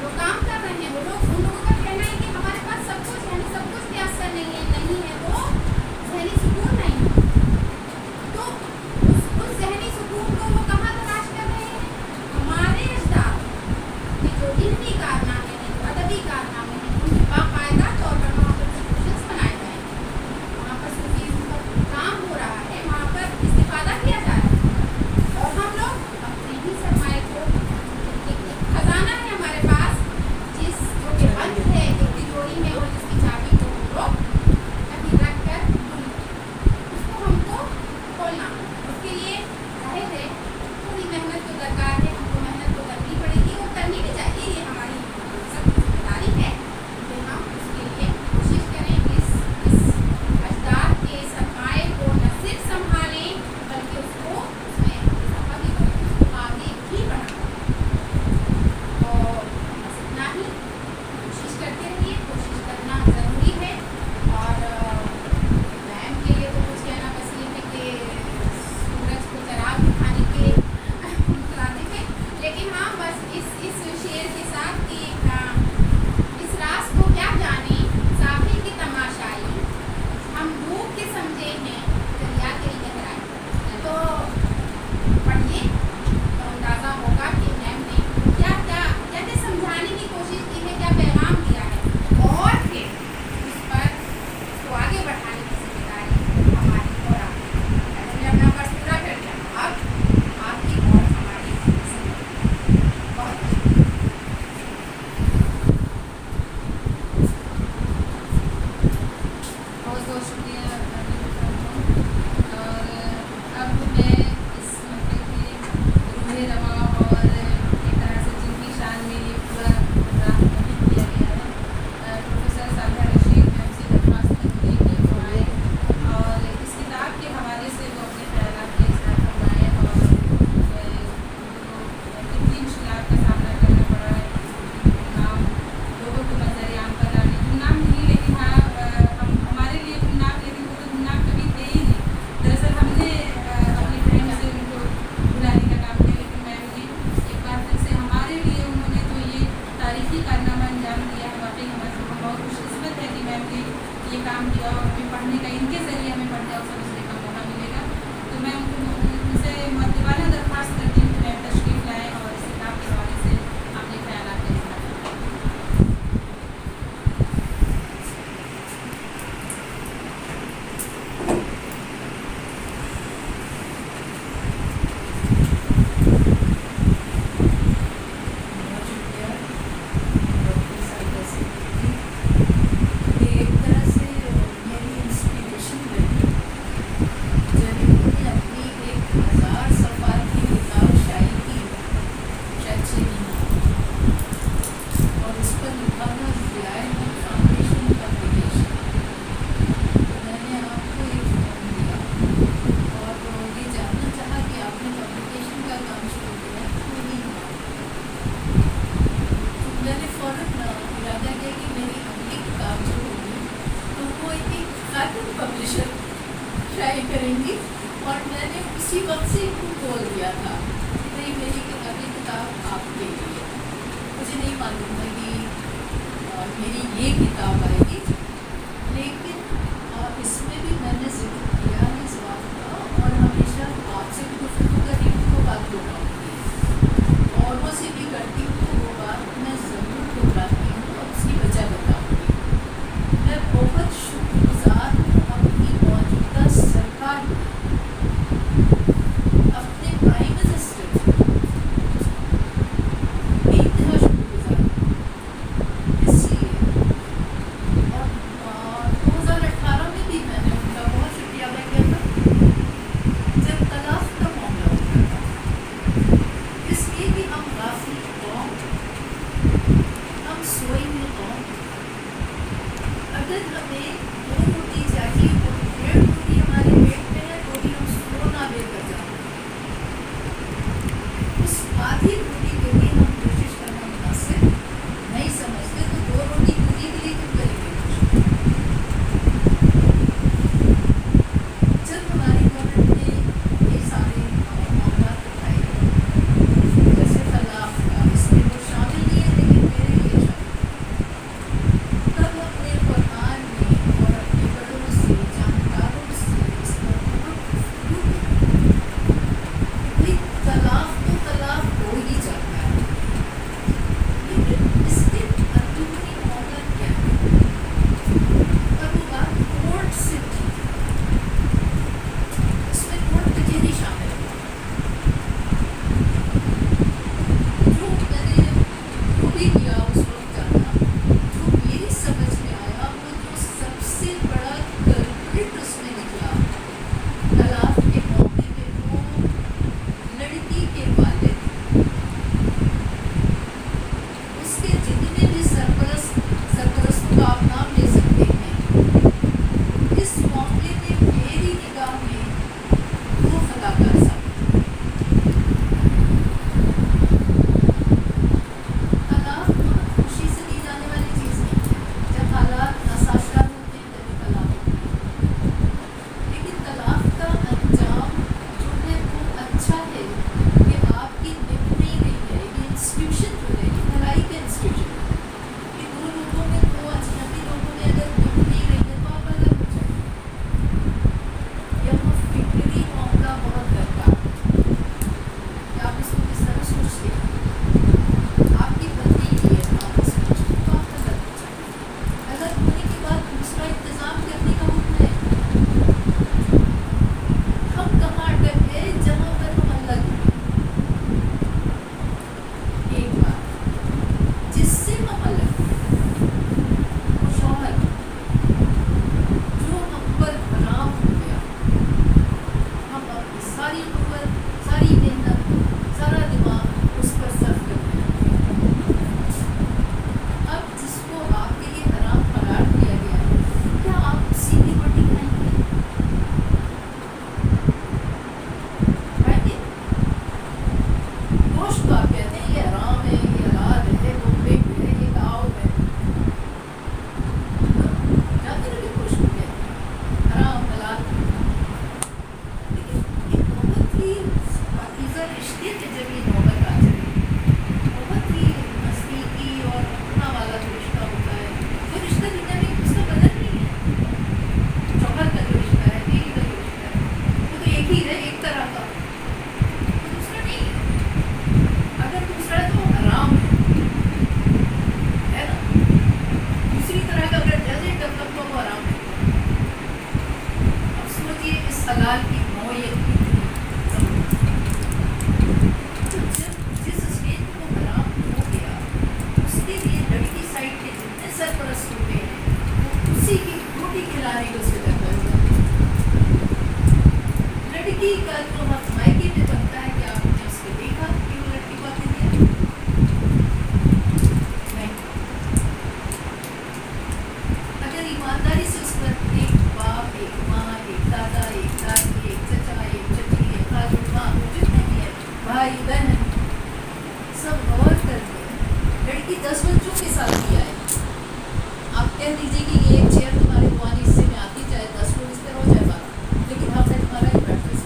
वो काम कर रहे हैं, वो लोग उन लोगों का कहना है कि हमारे पास सब कुछ है, सब कुछ भी असर नहीं है तो जहनी सुकून नहीं है। तो उस जहनी सुकून को वो कहाँ तलाश कर रहे हैं? हमारे अजदाद की जो इल्मी कारनामे हैं, जो अदबी कारनामे हैं, उनके बाकायदा तौर पर वहाँ पर इंस्टीट्यूशंस बनाए गए हैं, वहाँ पर सूफीज़ पर काम हो रहा है, वहाँ पर इस्तिफादा किया जा रहा है और हम लोग अपने ही सरमाए को एक खजाना है हमारे पास जिस जो कि बंद है, जो तिजोरी में और जिसकी चाबी को हम लोग कहीं रख कर उसको हमको खोलना है। उसके लिए जाहिर है थोड़ी मेहनत तो दरकार है, हमको मेहनत तो करनी पड़ेगी और करनी भी चाहिए, ये हमारी सब जिम्मेदारी है कि हम उसके लिए कोशिश करें इस अजदाद के सरमाए को न सिर्फ संभालें बल्कि उसको उसमें इजाफा भी करें, उसको आगे भी बढ़ाएं। और बस इतना ही कोशिश करते रहिए, कोशिश करना ज़रूरी है। और मैम के लिए तो कुछ कहना बस ये है कि सूरज को चराग दिखाने के मुतरादिफ है, लेकिन हाँ बस इस शेर के साथ कि इस रास को क्या जाने साहिल की तमाशाई, हम डूब के समझे हैं दरिया के गहराई। तो पढ़िए तो अंदाज़ा होगा कि मैम ने क्या क्या क्या क्या समझाने की कोशिश की है, क्या पैगाम दिया है और फिर उस पर उसको आगे बढ़ाने की जिम्मेदारी हमारी और आपकी। मैंने अपना पर्स पूरा कर दिया, अब आपकी और हमारी जिम्मेदारी। बहुत बहुत बहुत शुक्रिया और अब मैं इस मौके पे रूहे रवा और एक तरह से जिनकी शान में ये पूरा प्रोग्राम मुनक़िद किया गया है, प्रोफेसर साबिरा रशीद मैम से दरख्वास्त करूँगी कि वो आए और इस किताब के हवाले से वो अपने ख़यालात के इज़हार फरमाएँ और कितनी मुश्किलात का सामना करना पड़ा है गुमनाम लोगों को नज़रियाम पर लाने, गुमनाम नहीं लेकिन हाँ हम हमारे लिए गुमनाम, लेकिन वो तो गुमनाम कभी थे ही नहीं। दरअसल हमने अपनी फ्रेंड से उनको बुलाने का काम किया, लेकिन मैम जी एक बार फिर से हमारे लिए उन्होंने जो ये तारीख़ी कारनामा अंजाम दिया है, वाकई हम बहुत खुशकिस्मत है कि मैम ने ये काम किया और हमें पढ़ने का, इनके ज़रिए हमें पढ़ने और समझने का मौका मिलेगा। तो मैं उनसे मुअद्दबाना दरख्वास्त करती हूँ कि मैम तशरीफ़ लाएँ और इस किताब के हवाले से अपने ख़यालात का इज़हार करें। बहुत शुक्रिया डॉक्टर साहिबा सिद्दीकी। ये एक तरह से मेरी इंस्पिरेशन रही जब इन्होंने अपनी 1000 सफ़ा की किताब शाये की शैक्षणिक और उस पर लिखा था ज़ियाए फाउंडेशन पब्लिकेशन। मैंने आपको एक फ़ोन दिया और ये जानना चाहा कि आपने पब्लिकेशन का काम शुरू किया क्यों नहीं हुआ। तो मैंने फ़ौरन इरादा किया कि मेरी अगली किताब जो होगी तो वो एक खातून पब्लिशर शाये करेंगी और मैंने उसी वक्त से इनको बोल दिया था कि नहीं मेरी अगली किताब आपके लिए। मुझे नहीं मालूम था कि मेरी ये किताब आएगी, लेकिन इसमें भी मैंने जिक्र किया है इस बात का और हमेशा आपसे भी गुफ्तगू करती हूँ वो बात दोहराऊँगी, औरों से भी करती हूँ तो वो बात मैं ज़रूर दोहराती हूँ और उसकी वजह बताऊँगी। मैं बहुत शुक्रगुज़ार हूँ अपनी मौजूदा सरकार की, अपने प्राइम मिनिस्टर बेइंतहा शुक्रगुज़ार इसलिए। और 2018 में भी मैंने मेरी निगाह में वो फलाकार साबित तलाक बहुत खुशी से दी जाने वाली चीज़ नहीं है। जब हालात नासाजगार होते हैं तभी तलाक होता है। लेकिन तलाक का अंजाम जो है वो अच्छा है कि आपकी निभ नहीं रही है। ये इंस्टीट्यूशन जो है ये भलाई का इंस्टीट्यूशन है कि दो लोगों में, दो अजनबी लोगों में अगर निभ नहीं रही है तो आप अलग हो जाए। यहाँ फिक्री मामला बहुत दरकार है कि आप इसको किस तरह सोचते हैं। आपकी पत्नी की है, आप इसको सोचते तो आप अलग हो जाए। अलग होने के बाद दूसरा इंतजाम करने का हुक्म है। हम कहाँ अटक गए? जहाँ पर हम अलग हुए। एक बात जिससे हम अलग हुए, वो शौहर जो हम पर हराम हो गया, हम अपनी सारी कुव्वत, सारी मेहनत, सारा दिमाग उस पर सर्व करते हैं। अब जिसको आपके लिए हराम करार दिया गया है, क्या आप सीधी रोटी खाएंगे? खाएंगे? गोश्त तो आप कहते हैं ये हराम है, ये हलाल है, वो बेक है, ये गाँव है। जानते ना कि गोश्त को कहते हैं हराम हलाल। लेकिन एक बहुत ही पाकीज़ा रिश्ते के जब ये नौबत आ जाए, बहुत ही नज़दीकी और अपना वाला जो रिश्ता होता है, वो रिश्ता दुनिया में उसका बदल नहीं है। शौहर का जो रिश्ता है, बीवी का जो रिश्ता है, वो तो एक ही है, एक तरह का, वो दूसरा नहीं है। अगर दूसरा है तो हराम है ना। दूसरी तरह का अगर जैसे डेवलप हो वो हराम है। अब सोचिए इस हलाल की नौयत कितनी जबरदस्त है। तो जब जिस स्टेज में वो हराम हो गया, उसके लिए लड़की साइड के जितने सरपरस्त होते हैं वो उसी की रोटी खिलाने को सिद्ध कर होता है। लड़की का जो हक मायके में बनता है कि आपने उसको देखा कि वो लड़की को आके दिया नहीं। अगर ईमानदारी से उस पर एक बाप, एक माँ, एक दादा, एक दादी, एक चचा, एक चची, एक खालू, माँ, जितने भी हैं, भाई बहन, सब गौर करते हैं। लड़की 10 बच्चों के साथ भी आए, आप कह दीजिए कि ये एक चेयर तुम्हारे पुराने हिस्से में आती, चाहे 10 लोग इस तरह हो जाए बात, लेकिन हमने तुम्हारा ही प्रैक्टिस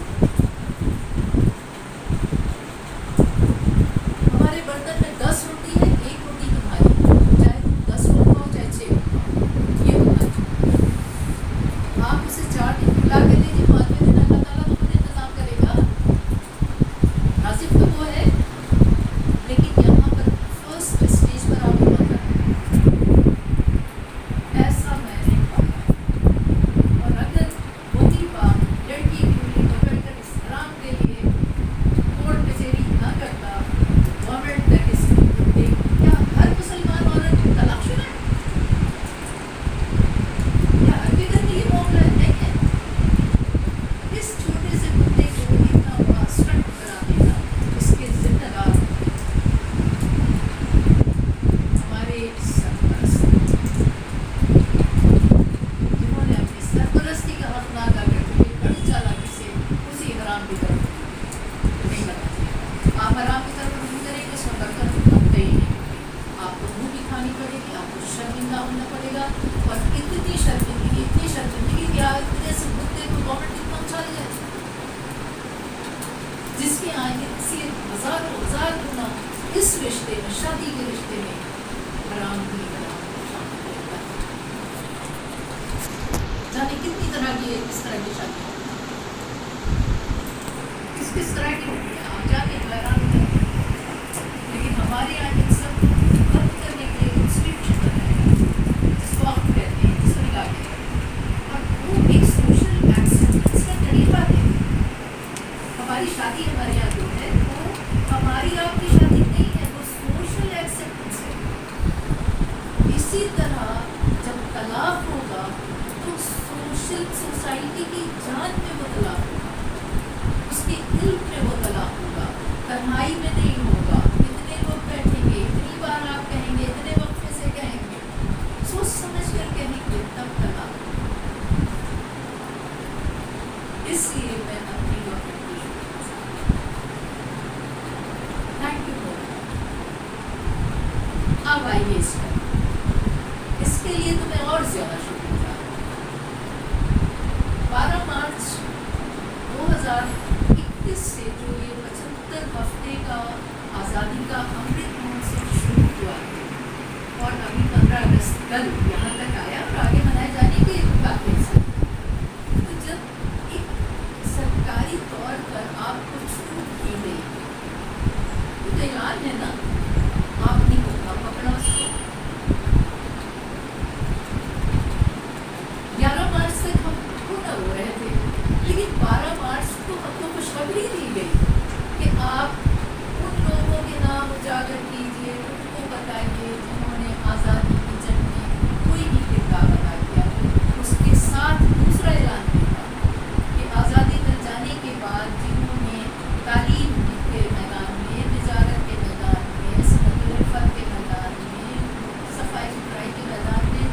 हमारे बर्तन में 10 रोटी है, एक रोटी तुम्हारी, चाहे तुम 10 लोग खाओ चाहे 6 लोग खाओ, ये होना चाहिए। आप उसे 4 दिन खिला के दीजिए, 5वें दिन अल्लाह ताला तो खुद इंतजाम करेगा। नासिब तो वो है, लेकिन यहाँ पर फर्स्ट स्टेज पर आप हुआ करें, ऐसा मैंने पाया। और अगर वही बात लड़की की उंगली पकड़कर इस हराम के लिए कोर्ट कचहरी ना करता, गवर्नमेंट तक इसको देख, क्या हर मुसलमान औरत तलाकशुदा है? क्या हर के घर में ये मामला है? नहीं है। इस छोटे से मुद्दे को इतना बड़ा स्टंट बना देना, इसके जिम्मेदार हमारे सरपरस्त, जिन्होंने अपनी सरपरस्ती का हक ना अदा करते हुए बड़ी चालाकी से उसी हराम की तरफ नहीं बनना चाहिए। आप हराम की तरफ रुजू करेंगे, उसमें बरकत बनते ही नहीं। आपको मुँह भी खानी पड़ेगी, आपको शर्मिंदा होना पड़ेगा। और इतनी शर्मिंदगी कि इतने से मुद्दे को गवर्नमेंट इतना उछाल जाए, जिसके आगे से हज़ार गुना इस रिश्ते में, शादी के रिश्ते में हराम की जाने कितनी तरह की इस तरह की शादी, किस तरह की होती है, आप जाके हैरान हो जाते हैं। लेकिन हमारे यहाँ इन सब बंद करने के लिए इंस्टीट्यूशन बनाया गया, जिसको आप कहते हैं, जिसको निकाल के, और वो एक सोशल एक्सेप्टेंस का तरीका है। हमारी शादी हमारे यहाँ जो है वो हमारी आपकी शादी नहीं है, वो सोशल एक्सेप्टेंस है। इसी तरह जब तलाक होगा तो सोशल सोसाइटी की जान में वो तलाक होगा, उसके दिल में वो तलाक होगा, तन्हाई में नहीं होगा। इतने लोग बैठेंगे, इतनी बार आप कहेंगे, इतने वक्त से कहेंगे, सोच समझ कर कहेंगे, तब तलाक। اس لیے میں اپنی گورنمنٹ کی تھینک یو بہت. اب آئیے اس کے لیے تو میں اور زیادہ شکر گزار ہوں. 12 مارچ 2021 سے جو یہ 75 ہفتے کا آزادی کا امرت مہوتسو شروع ہوا ہے اور ابھی 15 اگست کل یہاں تک آیا اور آگے منائے جانے کی باتیں سن، تو جب ایک سرکاری طور پر آپ کو چھوٹ کی گئی تو اعلان ہے نا، آپ نے موقع پکڑا اس کو. 11 مارچ تک ہم پورا ہو رہے تھے، لیکن 12 مارچ کو ہم کو خوشخبری دی گئی کہ آپ ان لوگوں کے نام اجاگر کیجیے، ان کو بتائیے جنہوں نے آزادی کی جنگ میں کوئی بھی کردار ادا کیا. اس کے ساتھ دوسرا اعلان بھی تھا کہ آزادی مل جانے کے بعد جنہوں نے تعلیم کے میدان میں، تجارت کے میدان میں، صنعت الفت کے میدان میں، صفائی ستھرائی کے میدان میں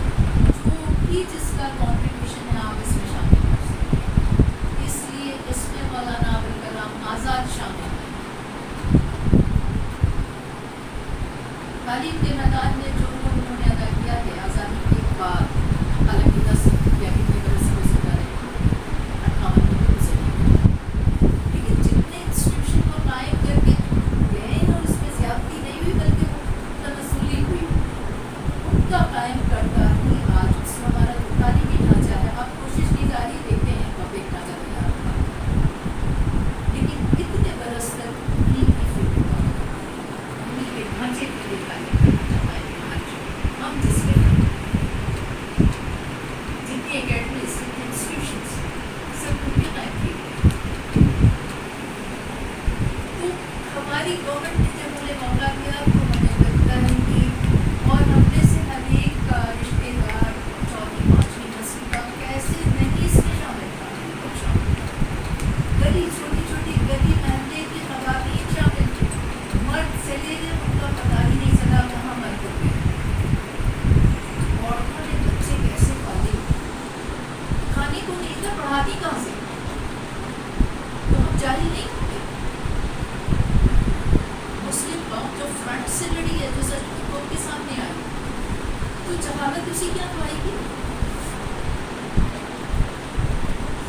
جو بھی جس کا کنٹریبیوشن ہے آپ اس میں شامل کر سکتے ہیں. اس لیے اس میں مولانا ابوالکلام آزاد شامل ہیں. تعلیم کے میدان میں جو انہوں نے ادا کیا ہے آزادی کے بعد، حالانکہ 10 یا کتنے برس ہو سکتا ہے 58 سے، لیکن جتنے انسٹیٹیوشن کو قائم کر کے گئے ہیں اور اس میں زیادتی نہیں ہوئی بلکہ تنزلی ہوئی، ان کا قائم کردہ ہی آج اس میں ہمارا تعلیمی ڈھانچہ ہے. آپ کوشش کی جاری دیکھتے ہیں کب دیکھنا چاہیے آپ کا، لیکن کتنے برس تک انہیں کی فکر انہیں کے ڈھانچے کے لیے قائم کرنا چاہتا ہے. ہم جس میں جتنی اکیڈمیز، جتنے انسٹیٹیوشنس سب ان کے قائم کیے گئے. تو ہماری گورنمنٹ نے جب ہمیں موقع دیا تو ہمیں لگتا ہے کہ اور ہم میں سے ہر ایک کا رشتے دار 4ویں 5ویں نسل کا کیسے نہیں اس میں شامل تھا. گلی چھوٹی چھوٹی گلی محلے کی خواتین شامل تھے، مرد چلے گئے ان کا پتہ ہی نہیں چلا کہاں مرد ہو گئے. عورتوں نے بچے کیسے پالے، کھانے کو نہیں تھا، پڑھاتی کہاں سے، تو ہم جاہل نہیں ہوتے. مسلم قوم جو فرنٹ سے لڑی ہے، جو سچ قوم کے سامنے آئی، تو جہالت اسی کیا پائے گی.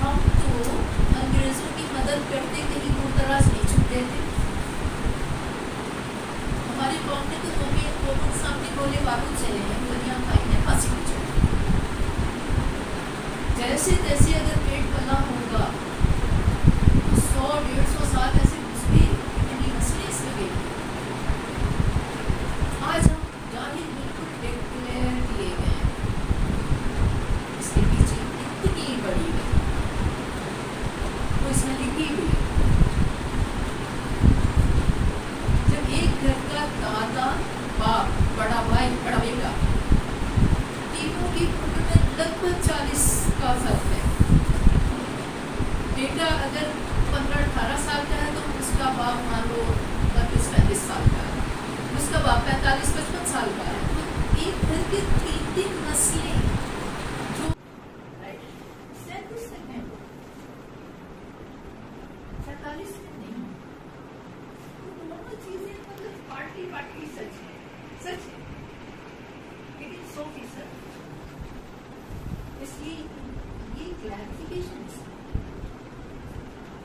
ہم تو انگریزوں کی مدد کرتے کہیں دور دراز نہیں چھوٹے تھے. ہماری قوم نے تو قوموں کے سامنے گولے بارود چلے ہیں، گولیاں کھائی ہیں، پھانسی بھی چڑھی. جیسے تیسے اگر پیٹ بنا ہوگا تو 100-150 سال ایسے گزرے، اتنی نسلیں اس میں گئی. آج ہم جاہل بالکل ڈکلیئر کیے گئے، اس کے پیچھے اتنی بڑی ہے وہ اس میں لکھی ہوئی ہے. جب ایک گھر کا دادا، باپ، بڑا بھائی، بڑا بیٹا، تینوں کی عمر میں لگ بھگ 40 کا فرق ہے. بیٹا اگر 15-18 سال کا ہے تو اس کا باپ مان لو 32-35 سال کا ہے، اس کا باپ 45-55 سال کا ہے. تو ایک گھر کے 3 نسلیں جو 47 میں 47 میں نہیں، تو دونوں چیزیں مطلب پارٹی سچ ہے لیکن 100%. اس لیے یہ کلیریفیکیشن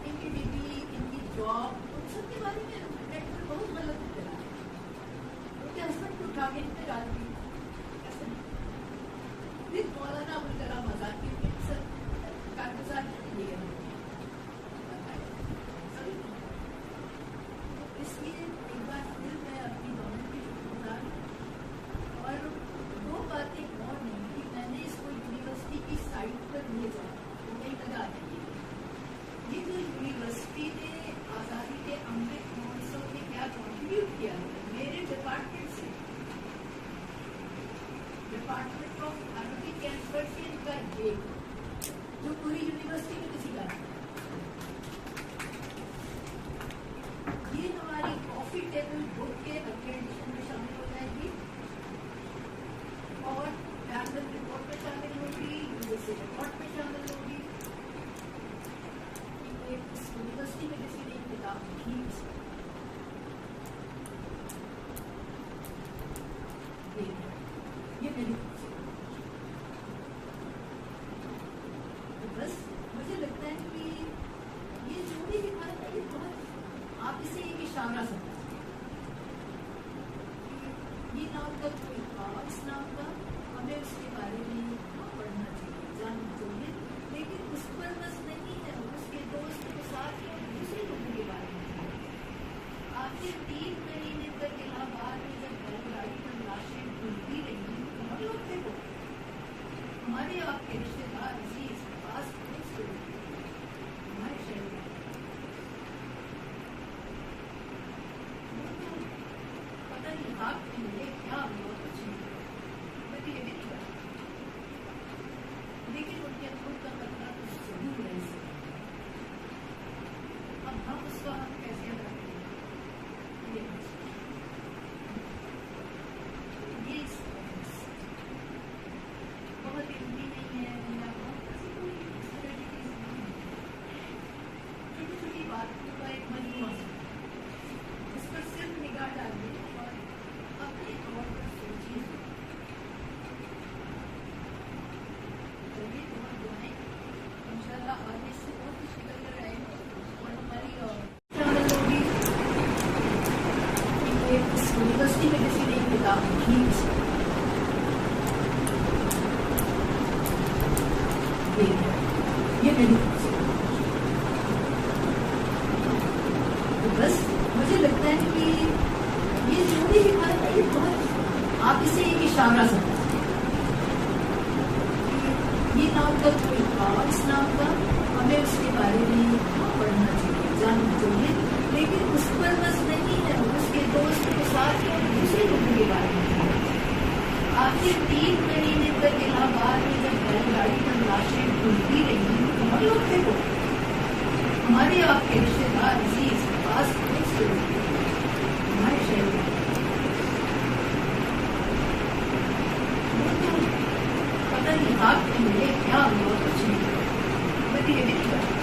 ان کی ڈگری، ان کی جاب، ان سب کے بارے میں بہت غلط کرا ہے. ان کے ہسبینڈ کو اٹھا کے ان پہ ڈال دی ایسا نہیں. پھر مولانا ابوالکلام آزاد کی سر کاغذات لیے اس لیے ایک بار پھر میں اپنی گورنمنٹ کی شکر گزار ہوں. اور وہ باتیں اور نہیں کہ میں نے اس کو یونیورسٹی کی سائٹ پر لے جایا، وہ نہیں لگا دیں. یہ جو یونیورسٹی نے آزادی کے امرت مہوتسو میں کیا کنٹریبیوٹ کیا ہے میرے ڈپارٹمنٹ سے، department of Arabic and Persian کا گیٹ جو پوری یونیورسٹی میں کسی کا نہیں. یہ ہماری کافی ٹیبل بک کے اکریڈیشن میں شامل ہو جائے گی اور رپورٹ میں شامل ہوگی، یونیورسٹی رپورٹ میں شامل ہوگی. यूनिवर्सिटी में किसी ने एक किताब लिखी ये मेरी तो बस मुझे लगता है कि ये जो भी लिखा है ये बहुत आप इसे एक इशारा समझ ये नाम का कोई खास नाम का हमें उसके बारे में पढ़ना चाहिए जानना चाहिए लेकिन उस पर बस नहीं है उसके दोस्त के साथ और दूसरे लोगों के बारे में आखिर 3 महीने तक इलाहाबाद में जब बैलगाड़ी पर लाशें घूमती रही तो हम लोग थे वो हमारे आपके रिश्तेदार अजीज खास हमारे शहर में पता नहीं आपके लिए क्या हुआ कुछ नहीं मैं तो ये भी नहीं जानती लेकिन उनके खुद का पता कुछ जरूर रह सकता अब हम उसका हम कैसे अदा करें ये बहुत इल्मी नहीं है या बहुत ऐसी कोई इस तरह की चीज नहीं है छोटी छोटी बातों का एक मजमूआ इस पर सिर्फ निगाह डालिए और अपने तौर पर सोचिए चलिए बहुत दुआएं इंशाल्लाह आगे से और कुछ निकल कर आएंगे और हमारी ट्रैवल होगी इस यूनिवर्सिटी में किसी ने एक किताब लिखी ये मेरी तो बस मुझे लगता है कि ये जो भी लिखा है ये बहुत आप इसे एक इशारा समझ ये नाम का कोई खास नाम का हमें उसके बारे में पढ़ना चाहिए जानना चाहिए लेकिन उस पर बस नहीं है उसके दोस्त के साथ और दूसरे लोगों के बारे में आखिर 3 महीने तक इलाहाबाद में जब बैलगाड़ी पर लाशें घूमती रही तो हम लोग थे वो हमारे आपके रिश्तेदार अजीज खास हमारे शहर में पता नहीं आपके लिए क्या हुआ कुछ नहीं मैं तो ये भी नहीं जानती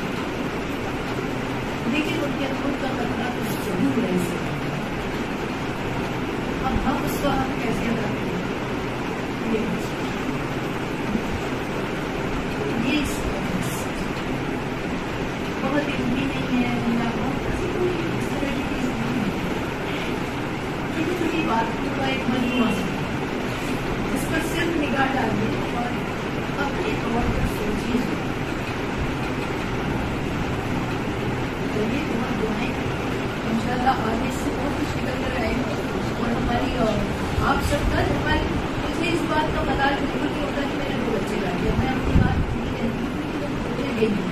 लेकिन उनके खुद का पता कुछ जरूर रह सकता अब हम उसका हम कैसे अदा करें ये बहुत इल्मी नहीं है या बहुत ऐसी कोई इस तरह की चीज नहीं है छोटी छोटी बातों का एक मजमूआ इस पर सिर्फ निगाह डालिए और अपने तौर पर सोचिए चलिए बहुत दुआएं इंशाल्लाह आगे से और कुछ निकल कर आएंगे और हमारी आप सबका हमारी मुझे इस बात का पता बिल्कुल नहीं होता कि मैंने 2 बच्चे ला दिया मैं अपनी बात नहीं कहती मुझे गई है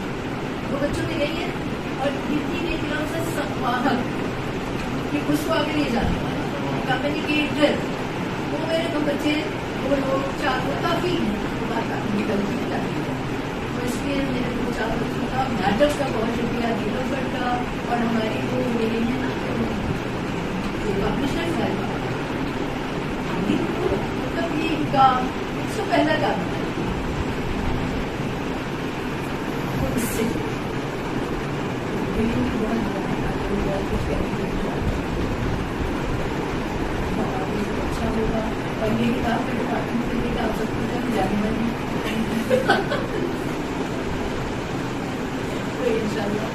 2 बच्चों में गई है और हिंदी में एकदम से संवाहक कि उसको आगे ले जाना कम्युनिकेटर वो मेरे 2 बच्चे 2 लोग 4 लोग काफी है बात निकलती जाती है तो इसलिए मेरे 2-4 बच्चों का मैटर का बहुत शुक्रिया नीलोफर का और हमारी वो मेरी है ना पब्लिशर है मतलब ये इनका इससे पहला काम है इससे अच्छा होगा और ये किताब के डिपार्टमेंट के लिए आप सबको जाने वाली तो इंशाल्लाह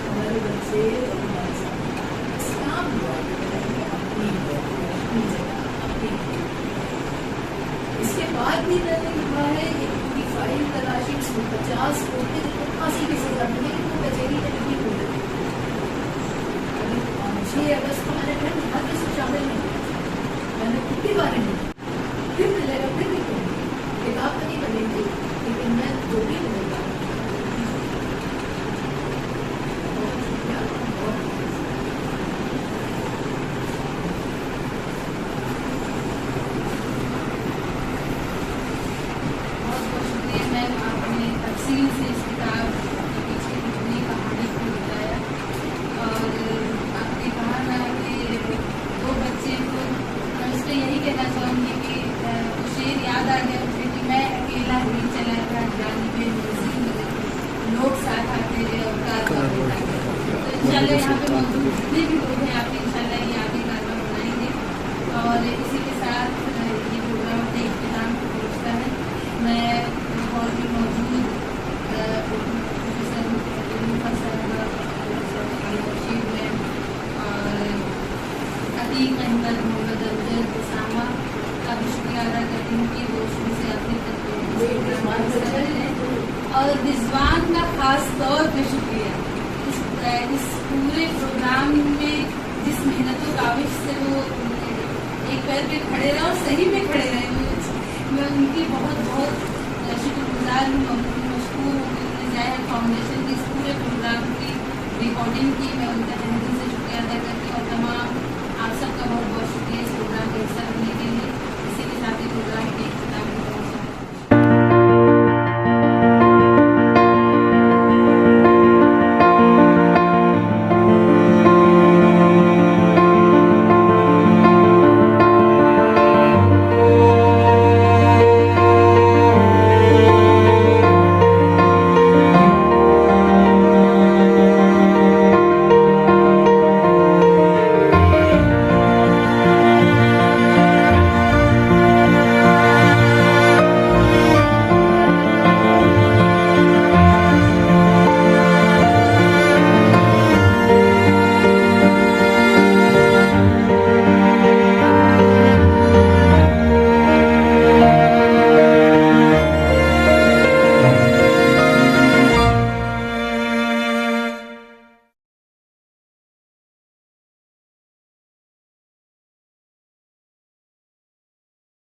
हमारे बच्चे और हमारे साथ इस्लाम इसके बाद भी मैंने लिखा है एक पूरी फाइल तलाशी इसमें 50 होते जिनको फांसी की सजा मिली तो कचहरी में नहीं हो रही 6 अगस्त को मैंने फिर लिखा कि इसमें शामिल नहीं मैंने खुद के बारे में फिर मिलेगा फिर लिखूंगी किताब तो नहीं बनेगी लेकिन मैं जो भी मिलेगा तफसील से इस किताब के पीछे की पूरी कहानी को बताया और आपने कहा ना कि 2 बच्चे को मैं उससे यही कहना चाहूँगी कि वो शेर याद आ गया मुझे कि मैं अकेला नहीं चला था जाने में लोग साथ आते थे और कार इंशाल्लाह यहाँ पे मौजूद जितने भी लोग हैं आपके इंशाल्लाह ये आगे कारवा बनाएंगे। और इसी के साथ ये प्रोग्राम अपने इख्तिताम को पहुँचता है। मैं हॉल में मौजूद प्रोफेसर मुनफा साहबा, रशीद मैम और अतीक अहमद, मोहम्मद अफजल, उसामा का भी शुक्रिया अदा करती हूँ कि वो शुरू से आखिर तक प्रोग्राम कर रहे हैं। और रिजवान का खास तौर पे शुक्रिया, इस पूरे प्रोग्राम में जिस मेहनत और काविश से वो एक पैर पे खड़े रहे और सही में खड़े रहे, मैं उनकी बहुत बहुत शुक्रगुजार हूँ, मशकूर हूँ कि उन्होंने ज़ाहिर फाउंडेशन की इस पूरे प्रोग्राम की रिकॉर्डिंग की। मैं उनका तहे दिल से शुक्रिया अदा करती हूँ और तमाम